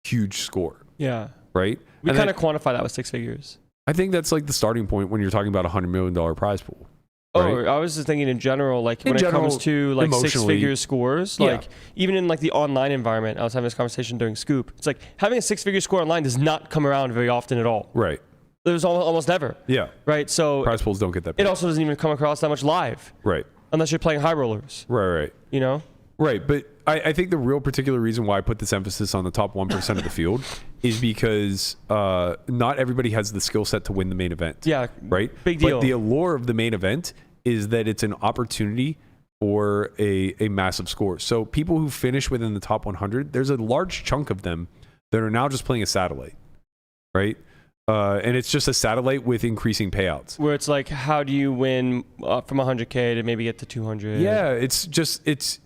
huge score, Yeah. right? We And kind then- of quantify that with 6 figures. I think that's like the starting point when you're talking about $100 million prize pool. Oh, right? I was just thinking in general, like In when general, it comes to like emotionally, 6-figure scores, yeah. like even in like the online environment, I was having this conversation during Scoop. It's like having a 6-figure score online does not come around very often at all. Right. There's almost never. Yeah. Right. So Prize pools don't get that it big. also doesn't even come across that much live. Right. Unless you're playing high rollers. Right. You know? Right. But I think the real particular reason why I put this emphasis on the top 1% of the field is because not everybody has the skill set to win the main event. Yeah. Right. Big deal. But the allure of the main event is that it's an opportunity for a massive score. So people who finish within the top 100, there's a large chunk of them that are now just playing a satellite. Right. And it's just a satellite with increasing payouts. Where it's like, how do you win from 100K to maybe get to 200? Yeah,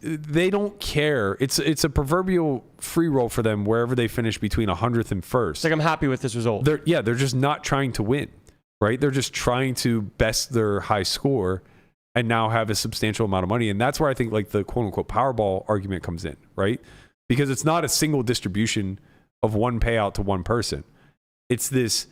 they don't care. It's a proverbial free roll for them wherever they finish between 100th and 1st. It's like, I'm happy with this result. They're just not trying to win, right? They're just trying to best their high score and now have a substantial amount of money. And that's where I think like the quote unquote Powerball argument comes in, right? Because it's not a single distribution of one payout to one person. It's this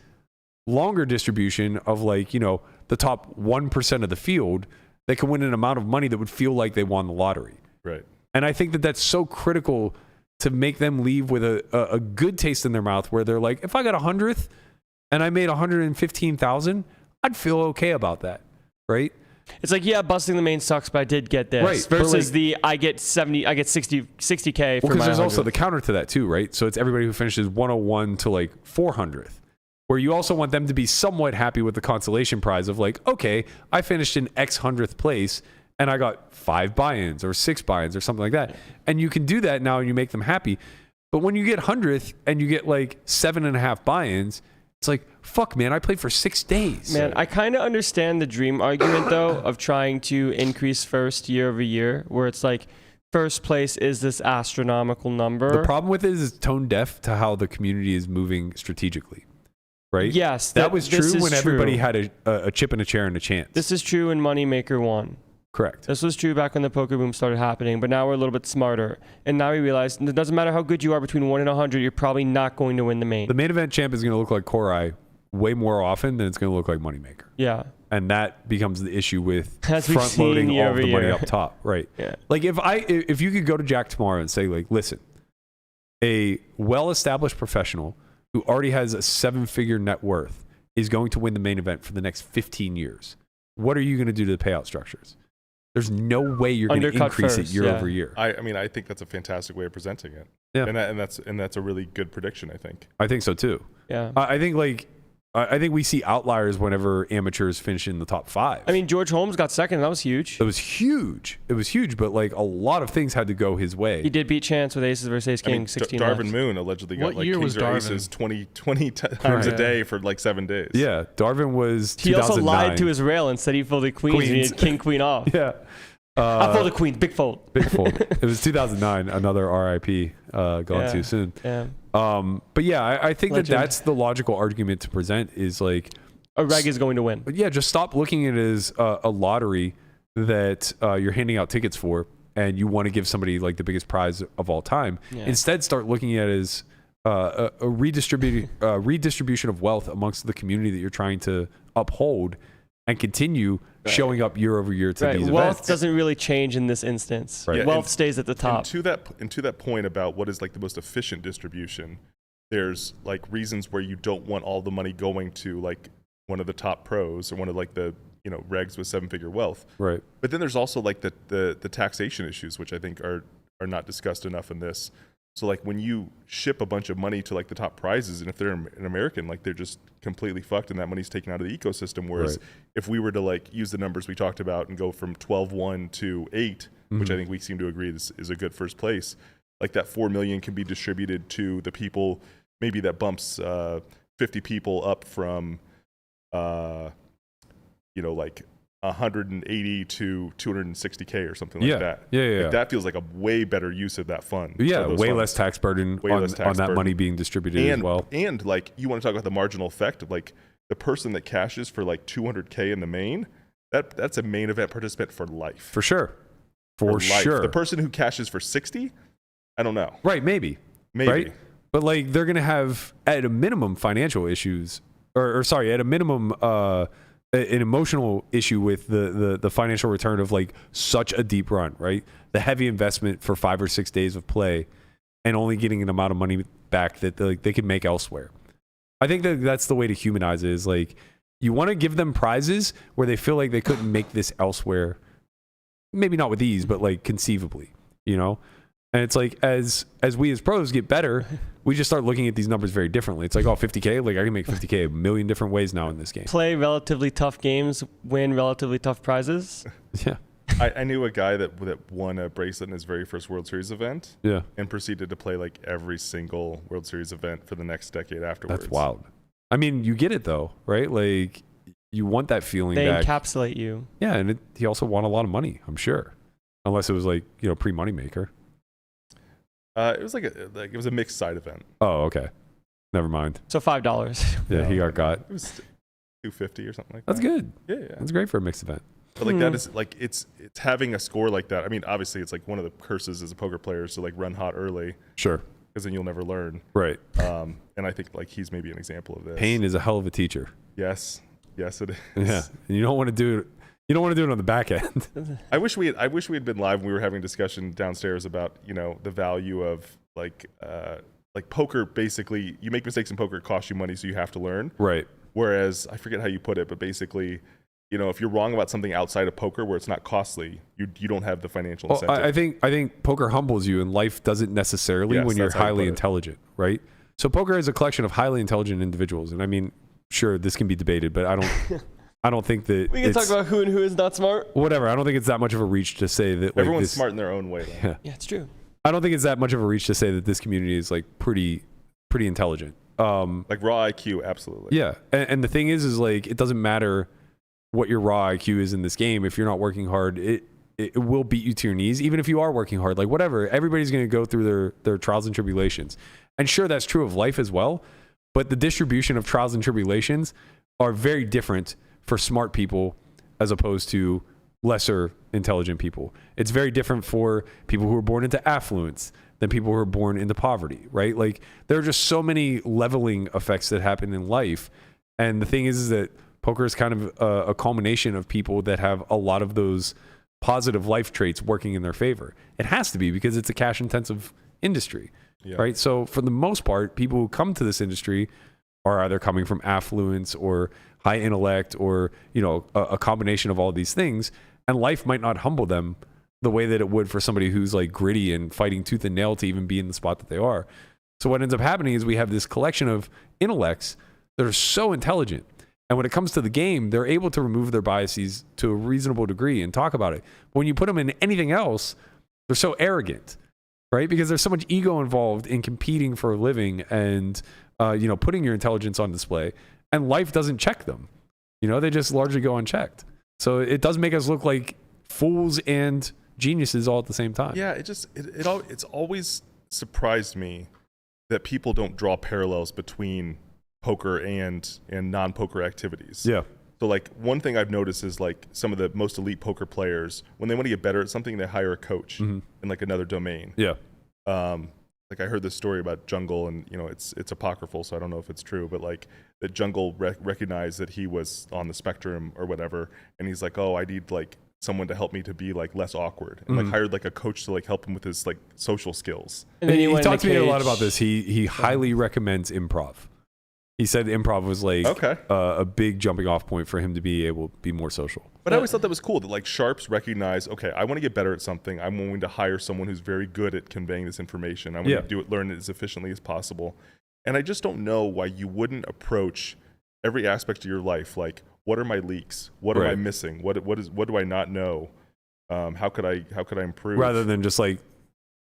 longer distribution of like, the top 1% of the field that can win an amount of money that would feel like they won the lottery. Right. And I think that that's so critical to make them leave with a good taste in their mouth where they're like, if I got 100th and I made 115,000, I'd feel okay about that. Right. It's like, yeah, busting the main sucks, but I did get this. Right. Versus I get 60K for because my there's 100. also the counter to that too, right? So it's everybody who finishes 101 to like 400th, where you also want them to be somewhat happy with the consolation prize of like, okay, I finished in X 100th place and I got 5 buy-ins or 6 buy-ins or something like that. And you can do that now and you make them happy. But when you get 100th and you get like 7.5 buy-ins, it's like, fuck, man, I played for 6 days. Man, I kind of understand the dream argument, though, of trying to increase first year over year, where it's like first place is this astronomical number. The problem with it is it's tone deaf to how the community is moving strategically, right? Yes. That was true when everybody had a chip and a chair and a chance. This is true when Moneymaker won. Correct. This was true back when the poker boom started happening, but now we're a little bit smarter. And now we realize it doesn't matter how good you are between 1 and 100, you're probably not going to win the main. The main event champ is going to look like Korai way more often than it's going to look like Moneymaker. Yeah. And that becomes the issue with As we've front loading seen year all of the over money year. up top. Right. Yeah. Like if you could go to Jack tomorrow and say like, listen, a well-established professional who already has a 7-figure net worth is going to win the main event for the next 15 years. What are you going to do to the payout structures? There's no way you're going to increase it year over year. I mean, I think that's a fantastic way of presenting it. Yeah. And that's a really good prediction, I think. I think so too. Yeah. I think we see outliers whenever amateurs finish in the top 5. I mean, George Holmes got second. That was huge. It was huge. But like a lot of things had to go his way. He did beat Chance with aces versus ace king, 16 Darvin left. Moon allegedly got What like year kings was or Darvin? aces 20 times a day for like 7 days. Yeah, Darvin was He 2009. also lied to his rail and said he folded queens and he had king, queen off. Yeah. I folded queens, big fold. Big fold. It was 2009, another RIP gone too soon. Yeah. But yeah, I think Legend. that's the logical argument to present is like, A reg is going to win. yeah, just stop looking at it as a lottery that you're handing out tickets for and you want to give somebody like the biggest prize of all time. Yeah. Instead, start looking at it as a redistribution of wealth amongst the community that you're trying to uphold and continue showing up year over year to these Wealth events. doesn't really change in this instance. Right. Yeah, Wealth and- stays at the top. And to that point about what is like the most efficient distribution, there's like reasons where you don't want all the money going to like one of the top pros or one of like the regs with 7-figure wealth. Right. But then there's also like the taxation issues, which I think are not discussed enough in this. So like when you ship a bunch of money to like the top prizes, and if they're an American, like they're just completely fucked, and that money's taken out of the ecosystem. Whereas if we were to like use the numbers we talked about and go from 12-1 to 8, which I think we seem to agree is a good first place, like that 4 million can be distributed to the people. Maybe that bumps 50 people up from like 180 to 260K or something like that. Yeah. Like that feels like a way better use of that fund. Yeah, of those way funds. less tax burden on that money being distributed as well. And like you want to talk about the marginal effect of like the person that cashes for like 200K in the main, that's a main event participant for life. For sure. For life. sure. The person who cashes for 60, I don't know. Right, maybe. Right? But like they're going to have at a minimum financial issues or sorry, at a minimum an emotional issue with the financial return of like such a deep run, right? The heavy investment for 5 or 6 days of play and only getting an amount of money back that they could make elsewhere. I think that that's the way to humanize it, is like, you want to give them prizes where they feel like they couldn't make this elsewhere. Maybe not with ease, but like conceivably, you know? And it's like, as we as pros get better, we just start looking at these numbers very differently. It's like, oh, 50K? Like, I can make 50K a million different ways now in this game. Play relatively tough games, win relatively tough prizes. Yeah. I knew a guy that won a bracelet in his very first World Series event. Yeah. And proceeded to play like every single World Series event for the next decade afterwards. That's wild. I mean, you get it though, right? Like, you want that feeling They back. encapsulate you. Yeah, and he also won a lot of money, I'm sure. Unless it was like, you know, pre-moneymaker. It was it was a mixed side event. Oh, okay. Never mind. So $5. Yeah, he got. It was $250 or something like That's that. good. Yeah. That's great for a mixed event. But like that is like it's having a score like that. I mean, obviously it's like one of the curses as a poker player is to like run hot early Sure. because then you'll never learn. Right. And I think like he's maybe an example of this. Pain is a hell of a teacher. Yes, it is. Yeah. And you don't want to do it. You don't want to do it on the back end. I wish we had been live when we were having a discussion downstairs about, you know, the value of like poker. Basically, you make mistakes in poker, it costs you money, so you have to learn. Right. Whereas I forget how you put it, but basically, you know, if you're wrong about something outside of poker where it's not costly, you don't have the financial Well, incentive. I think poker humbles you, and life doesn't necessarily Yes, when you're that's how you highly put it. intelligent, right? So poker is a collection of highly intelligent individuals, and I mean, sure, this can be debated, but I don't think that We can talk it's- about who and who is not smart. whatever. I don't think it's that much of a reach to say that like, Everyone's this, smart in their own way, though. Yeah. Yeah, it's true. I don't think it's that much of a reach to say that this community is like pretty intelligent. Like raw IQ, absolutely. Yeah, and the thing is like, it doesn't matter what your raw IQ is in this game. If you're not working hard, it will beat you to your knees. Even if you are working hard, like whatever, everybody's going to go through their trials and tribulations. And sure, that's true of life as well. But the distribution of trials and tribulations are very different for smart people as opposed to lesser intelligent people. It's very different for people who are born into affluence than people who are born into poverty, right? Like, there are just so many leveling effects that happen in life. And the thing is that poker is kind of a culmination of people that have a lot of those positive life traits working in their favor. It has to be, because it's a cash intensive industry, right? So for the most part, people who come to this industry are either coming from affluence or high intellect, or, you know, a combination of all these things. And life might not humble them the way that it would for somebody who's like gritty and fighting tooth and nail to even be in the spot that they are. So what ends up happening is we have this collection of intellects that are so intelligent. And when it comes to the game, they're able to remove their biases to a reasonable degree and talk about it. But when you put them in anything else, they're so arrogant, right? Because there's so much ego involved in competing for a living and, you know, putting your intelligence on display. And life doesn't check them. You know, they just largely go unchecked. So it does make us look like fools and geniuses all at the same time. Yeah, it's always surprised me that people don't draw parallels between poker and non-poker activities. Yeah. So like one thing I've noticed is like some of the most elite poker players, when they want to get better at something, they hire a coach in like another domain. Yeah. Like I heard this story about Jungle, and you know it's apocryphal, so I don't know if it's true, but like that Jungle recognized that he was on the spectrum or whatever, and he's like, oh, I need like someone to help me to be like less awkward, and like hired like a coach to like help him with his like social skills. And then He went in talked the to me a lot cage. about this. He highly recommends improv. He said improv was like a big jumping off point for him to be able to be more social. But I always thought that was cool that like sharps recognize, okay, I want to get better at something. I'm willing to hire someone who's very good at conveying this information. I want to learn it as efficiently as possible. And I just don't know why you wouldn't approach every aspect of your life like, what are my leaks? What am I missing? What do I not know? How could I improve? Rather than just like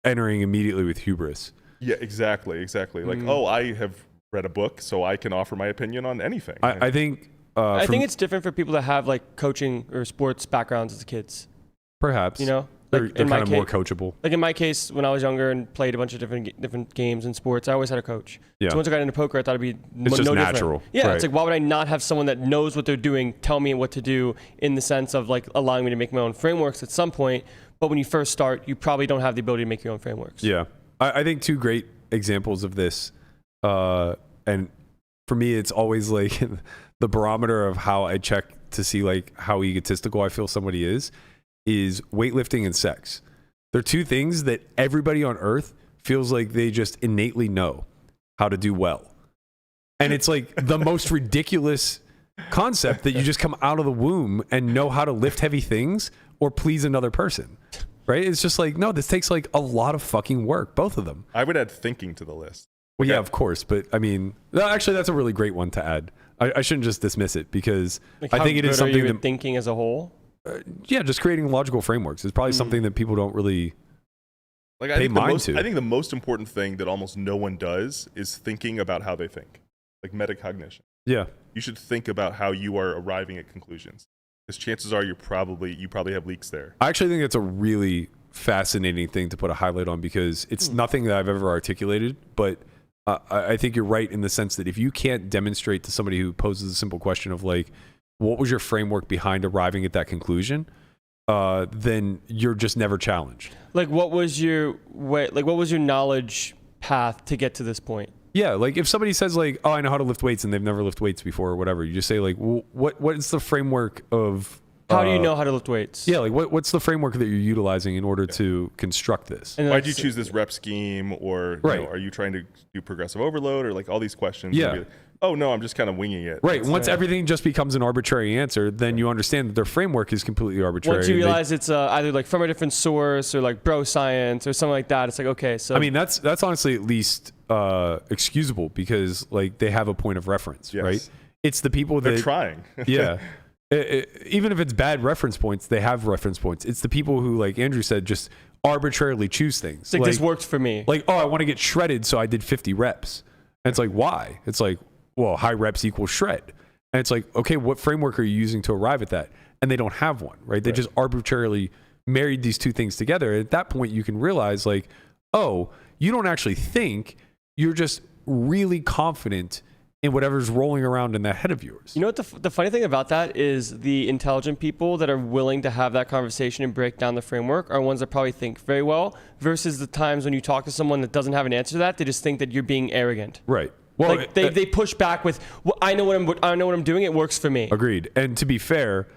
entering immediately with hubris. Yeah, exactly. Like, oh, I have read a book, so I can offer my opinion on anything. I think I think it's different for people that have like coaching or sports backgrounds as kids. perhaps, You know, they're like in my kind of more case, coachable. like in my case, when I was younger and played a bunch of different games and sports, I always had a coach. Yeah. So once I got into poker, I thought it'd be It's just no natural. different. Yeah, Right. it's like, why would I not have someone that knows what they're doing tell me what to do, in the sense of like allowing me to make my own frameworks at some point. But when you first start, you probably don't have the ability to make your own frameworks. Yeah. I think two great examples of this, and for me, it's always like the barometer of how I check to see like how egotistical I feel somebody is weightlifting and sex. They're two things that everybody on earth feels like they just innately know how to do well. And it's like the most ridiculous concept that you just come out of the womb and know how to lift heavy things or please another person. Right? It's just like, no, this takes like a lot of fucking work, both of them. I would add thinking to the list. Well, yeah, of course. But I mean, actually, that's a really great one to add. I shouldn't just dismiss it because Like, I how think it is good are you something at that, thinking as a whole. yeah, just creating logical frameworks is probably something that people don't really Like pay mind to. I think the most important thing that almost no one does is thinking about how they think, like metacognition. Yeah. You should think about how you are arriving at conclusions, because chances are you probably have leaks there. I actually think that's a really fascinating thing to put a highlight on because it's nothing that I've ever articulated, but I think you're right in the sense that if you can't demonstrate to somebody who poses a simple question of like, what was your framework behind arriving at that conclusion, then you're just never challenged. Like, what was your way? Like, what was your knowledge path to get to this point? Yeah, like if somebody says like, oh, I know how to lift weights and they've never lifted weights before or whatever, you just say like, well, what is the framework of How do you know how to lift weights? Yeah, like what's the framework that you're utilizing in order to construct this? And Why'd you choose this rep scheme, or you know, are you trying to do progressive overload, or like all these questions? Yeah. Like, oh no, I'm just kind of winging it. Right. Once everything just becomes an arbitrary answer, then you understand that their framework is completely arbitrary. Once you realize it's either like from a different source or like bro science or something like that, it's like, okay, so I mean, that's honestly at least excusable because like they have a point of reference, Yes. right? It's the people that They're trying. yeah. Even if it's bad reference points, they have reference points. It's the people who, like Andrew said, just arbitrarily choose things. it's like this worked for me. Like, oh, I want to get shredded, so I did 50 reps. And it's like, why? It's like, well, high reps equals shred. And it's like, okay, what framework are you using to arrive at that? And they don't have one, right? They just arbitrarily married these two things together. And at that point, you can realize, like, oh, you don't actually think, you're just really confident in whatever's rolling around in that head of yours. You know what the funny thing about that is the intelligent people that are willing to have that conversation and break down the framework are ones that probably think very well versus the times when you talk to someone that doesn't have an answer to that, they just think that you're being arrogant. Right. Well, Like they push back with, well, I know what I'm doing. It works for me. Agreed. And to be fair,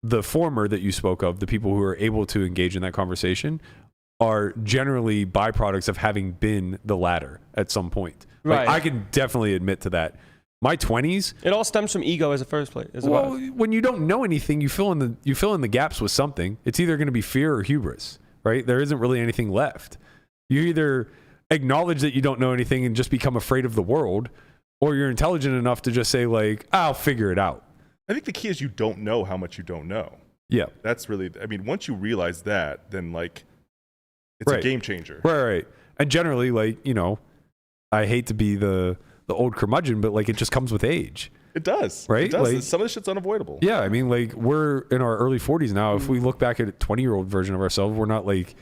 the former that you spoke of, the people who are able to engage in that conversation, are generally byproducts of having been the latter at some point. Like, Right. I can definitely admit to that. My 20s. It all stems from ego as a first place. Well, when you don't know anything, you fill in the gaps with something. It's either going to be fear or hubris, right? There isn't really anything left. You either acknowledge that you don't know anything and just become afraid of the world, or you're intelligent enough to just say like, I'll figure it out. I think the key is you don't know how much you don't know. Yeah. That's really, I mean, once you realize that, then like, it's a game changer. Right. And generally, like, you know, I hate to be the old curmudgeon, but like it just comes with age. It does. Right? It does. Like, some of this shit's unavoidable. Yeah, I mean, like we're in our early 40s now. If we look back at a 20-year-old version of ourselves, we're not like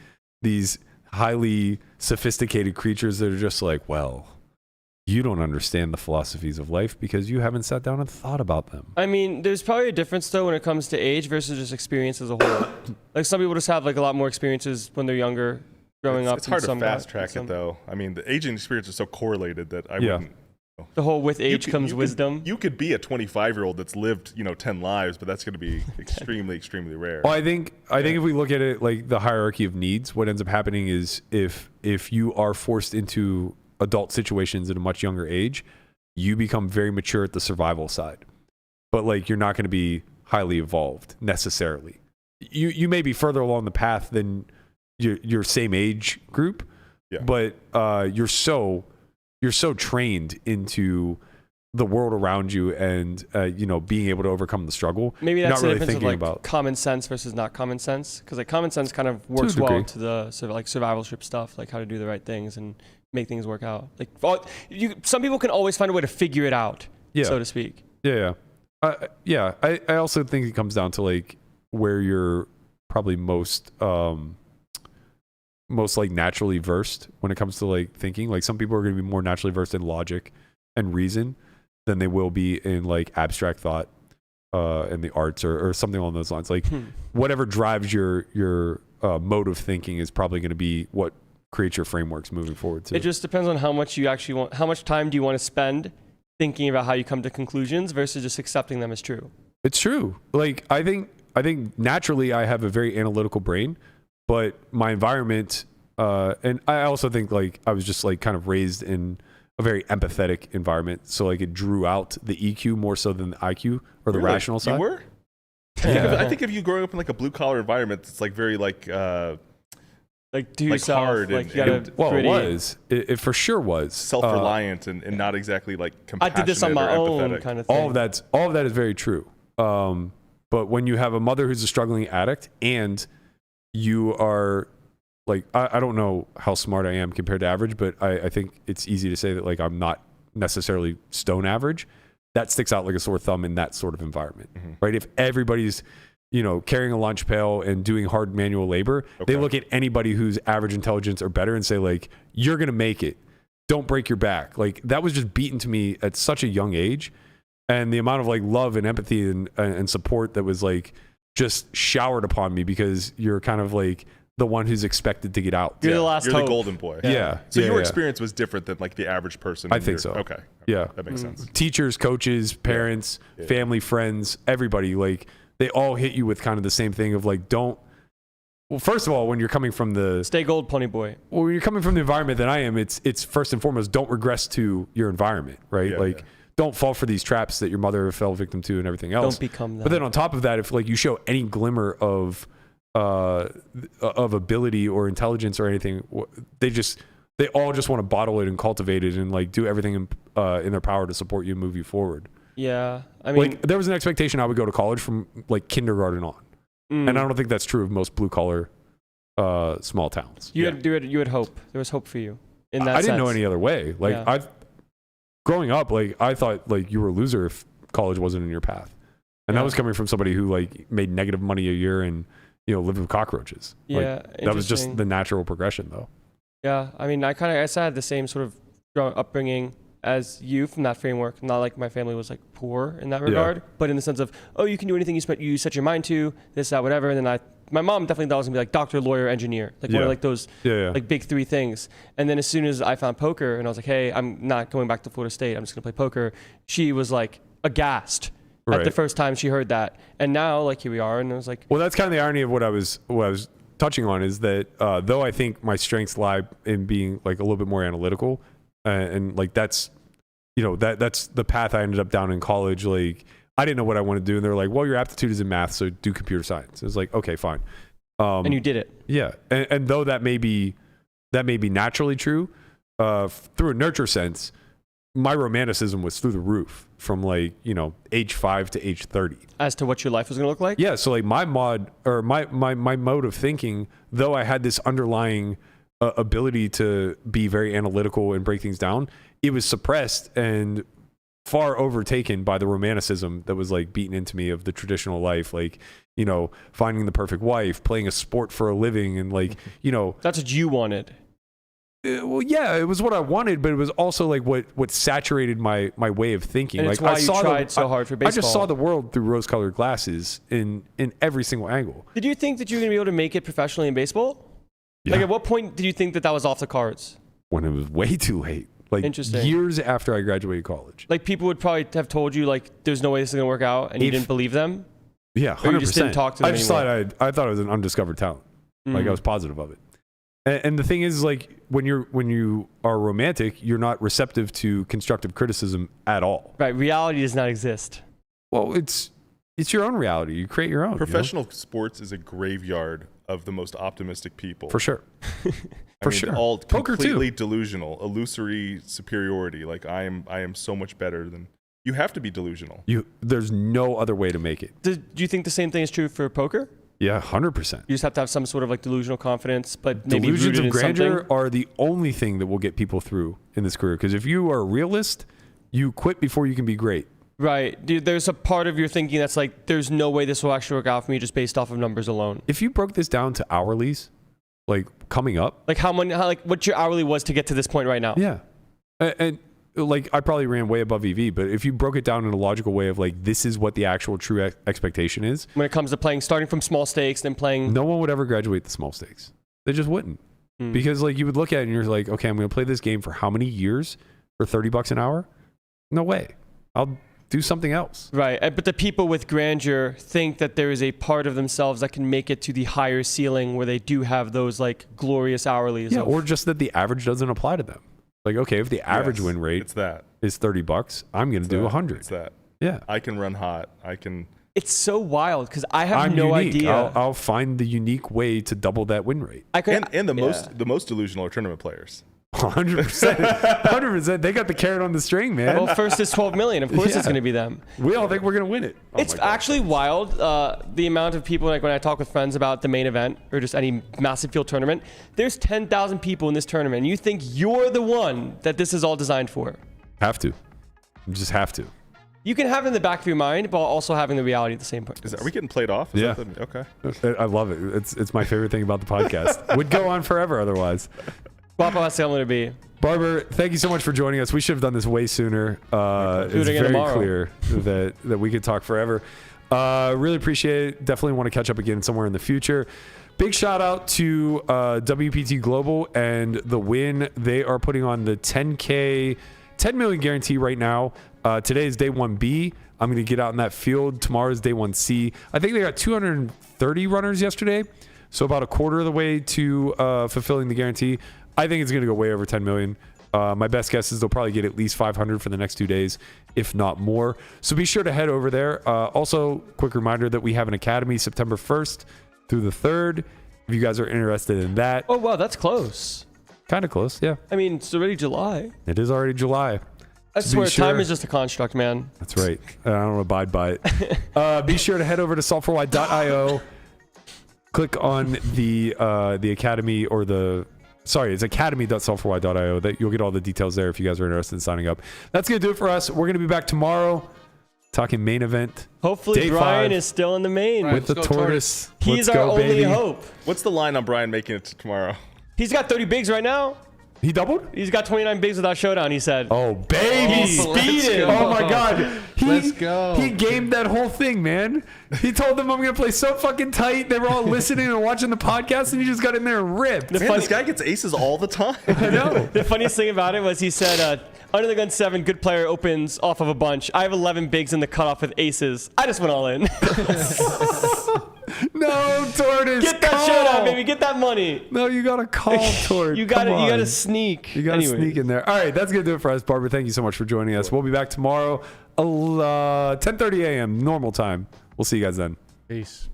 these highly sophisticated creatures that are just like, well, you don't understand the philosophies of life because you haven't sat down and thought about them. I mean, there's probably a difference though when it comes to age versus just experience as a whole. Like some people just have like a lot more experiences when they're younger, growing up. It's hard to some fast track it though. I mean, the aging experience is so correlated that I wouldn't. The whole with age comes wisdom. You could be a 25-year-old that's lived, 10 lives, but that's going to be extremely, extremely rare. Well, I think if we look at it like the hierarchy of needs, what ends up happening is if you are forced into adult situations at a much younger age, you become very mature at the survival side. But like you're not going to be highly evolved necessarily. You may be further along the path than your same age group, but you're so trained into the world around you and being able to overcome the struggle. Maybe that's not the really difference thinking of like about common sense versus not common sense, because like common sense kind of works well to the survivalship stuff, like how to do the right things and make things work out. Like some people can always find a way to figure it out, so to speak. I also think it comes down to like where you're probably most like naturally versed when it comes to like thinking. Like some people are going to be more naturally versed in logic and reason than they will be in like abstract thought in the arts or something along those lines. Like whatever drives your mode of thinking is probably going to be what creates your frameworks moving forward too. It just depends on how much you actually want. How much time do you want to spend thinking about how you come to conclusions versus just accepting them as true? It's true. Like I think naturally I have a very analytical brain, but my environment and I also think like I was just like kind of raised in a very empathetic environment. So like it drew out the EQ more so than the IQ or the Really? rational side. You were? Yeah. I think of you growing up in like a blue collar environment, it's like very like to like yourself, hard like and- you gotta and- Well, gritty. it was. It for sure was. self-reliant and not exactly like I compassionate did this on my or own empathetic. kind of thing. All of that is very true. But when you have a mother who's a struggling addict and you are like, I don't know how smart I am compared to average, but I think it's easy to say that like I'm not necessarily stone average. That sticks out like a sore thumb in that sort of environment, right? If everybody's, carrying a lunch pail and doing hard manual labor, they look at anybody who's average intelligence or better and say like, you're going to make it. Don't break your back. Like that was just beaten to me at such a young age. And the amount of like love and empathy and support that was like just showered upon me because you're kind of like the one who's expected to get out. You're the last You're hope. the golden boy. Yeah. So Yeah, your yeah. experience was different than like the average person. I in think your- so. Okay. Yeah. That makes sense. Teachers, coaches, parents, family, friends, everybody, like they all hit you with kind of the same thing of like, well, first of all, when you're coming from Stay gold, pony boy. when you're coming from the environment that I am, it's first and foremost, don't regress to your environment, right? Yeah, like yeah. don't fall for these traps that your mother fell victim to and everything else. Don't become that. But then on top of that, if like you show any glimmer of ability or intelligence or anything, they all just want to bottle it and cultivate it and like do everything in their power to support you and move you forward. Yeah, I mean, Like there was an expectation I would go to college from like kindergarten on, and I don't think that's true of most blue collar small towns. you had hope. There was hope for you in that I didn't know sense. any other way. Like Yeah. growing up, like I thought like you were a loser if college wasn't in your path, and Yeah. that was coming from somebody who like made negative money a year and lived with cockroaches. Yeah, Like, that was just interesting. the natural progression, though. Yeah, I mean, I had the same sort of upbringing as you from that framework. Not like my family was like poor in that regard, but in the sense of, oh, you can do anything you set your mind to, this, that, whatever. And then my mom definitely thought I was gonna be like doctor, lawyer, engineer, like one Yeah. of like those like big three things. And then as soon as I found poker and I was like, hey, I'm not going back to Florida State, I'm just gonna play poker, she was like aghast at the Right. first time she heard that. And now like here we are, and I was like, Well, that's kind of the irony of what I was touching on is that though I think my strengths lie in being like a little bit more analytical, and like that's that's the path I ended up down in college. Like I didn't know what I wanted to do, and they're like, well, your aptitude is in math, so do computer science. It was like, okay, fine. and you did it. Yeah, and though that may be naturally true, through a nurture sense, my romanticism was through the roof from like age 5 to age 30. As to what your life was gonna look like. Yeah, so like my mode of thinking, though I had this underlying ability to be very analytical and break things down, it was suppressed and far overtaken by the romanticism that was like beaten into me of the traditional life, like finding the perfect wife, playing a sport for a living, and like That's what you wanted. well, yeah, it was what I wanted, but it was also like what saturated my way of thinking. And like it's why I you saw tried so hard for I just baseball. saw the world through rose-colored glasses in every single angle. Did you think that you were going to be able to make it professionally in baseball? Like, Yeah. at what point did you think that was off the cards? When it was way too late, like Interesting. years after I graduated college. Like, people would probably have told you, like, there's no way this is going to work out, and you If- didn't believe them? Yeah, 100%. Or you just didn't talk to them I just anymore? thought I thought it was an undiscovered talent. Like I was positive of it. And the thing is, like when you are romantic, you're not receptive to constructive criticism at all. Right, reality does not exist. Well, it's your own reality. You create your own. Professional sports is a graveyard of the most optimistic people. For sure. I mean, sure. all Poker, too. completely delusional, illusory superiority. Like I am so much better than you. Have to be delusional. There's no other way to make it. Do you think the same thing is true for poker? Yeah, 100%. You just have to have some sort of like delusional confidence, but maybe Delusions rooted of in grandeur something. are the only thing that will get people through in this career. Because if you are a realist, you quit before you can be great. Right. Dude, there's a part of your thinking that's like, there's no way this will actually work out for me just based off of numbers alone. If you broke this down to hourlies, like coming up, Like what your hourly was to get to this point right now. yeah, and like I probably ran way above EV, but if you broke it down in a logical way of like this is what the actual true expectation is, When it comes to playing, starting from small stakes, then playing. no one would ever graduate the small stakes. They just wouldn't. Because like you would look at it and you're like, okay, I'm going to play this game for how many years for $30 an hour? No way. I'll do something else. Right. But the people with grandeur think that there is a part of themselves that can make it to the higher ceiling where they do have those like glorious hourlies. Yeah, or just that the average doesn't apply to them. Like, okay, if the average Yes, win rate it's that. is $30, I'm going to do that. 100. It's that. Yeah. I can run hot. It's so wild because I have I'm no unique. idea. I'll find the unique way to double that win rate. I could, and the yeah. most delusional are tournament players. 100%. 100%. They got the carrot on the string, man. Well, first is 12 million. Of course, Yeah. it's going to be them. We all think we're going to win it. It's actually wild, the amount of people, like when I talk with friends about the main event or just any massive field tournament, there's 10,000 people in this tournament. And you think you're the one that this is all designed for. Have to. You just have to. You can have it in the back of your mind, but also having the reality at the same point. Are we getting played off? Is Yeah. that okay. I love it. It's my favorite thing about the podcast. Would go on forever otherwise. Guapo has to to be. Barber, thank you so much for joining us. We should have done this way sooner. It's it again very tomorrow. clear that we could talk forever. Really appreciate it. Definitely want to catch up again somewhere in the future. Big shout out to WPT Global and the win. They are putting on the 10K, 10 million guarantee right now. Today is day 1B. I'm going to get out in that field. Tomorrow is day 1C. I think they got 230 runners yesterday. So about a quarter of the way to fulfilling the guarantee. I think it's going to go way over 10 million. My best guess is they'll probably get at least 500 for the next 2 days, if not more. So be sure to head over there. Also, quick reminder that we have an academy September 1st through the 3rd. If you guys are interested in that. Oh, wow, that's close. Kind of close, yeah. I mean, it's already July. It is already July. I So swear, be sure- time is just a construct, man. That's right. I don't abide by it. Be sure to head over to solve4y.io. Click on the academy or the... Sorry, it's academy.solve4y.io. That you'll get all the details there if you guys are interested in signing up. That's going to do it for us. We're going to be back tomorrow talking main event. Hopefully, Day Brian 5. is still in the main. Right. With the Let's go, tortoise. He's Let's our go, only baby. hope. What's the line on Brian making it to tomorrow? He's got 30 bigs right now. He doubled? He's got 29 bigs without showdown, he said. Oh, baby. Oh, let's speeding. go. Oh, my God. Let's go. He gamed that whole thing, man. He told them I'm going to play so fucking tight. They were all listening and watching the podcast, and he just got in there and ripped. Man, this guy gets aces all the time. I know. The funniest thing about it was he said, under the gun 7, good player opens off of a bunch. I have 11 bigs in the cutoff with aces. I just went all in. No, Tortoise. Get that call. showdown, baby. Get that money. No, you got to call, Tortoise. You got Come to on. sneak. You got to Anyway. sneak in there. All right, that's going to do it for us, Barbara. Thank you so much for joining us. We'll be back tomorrow, 10:30 a.m., normal time. We'll see you guys then. Peace.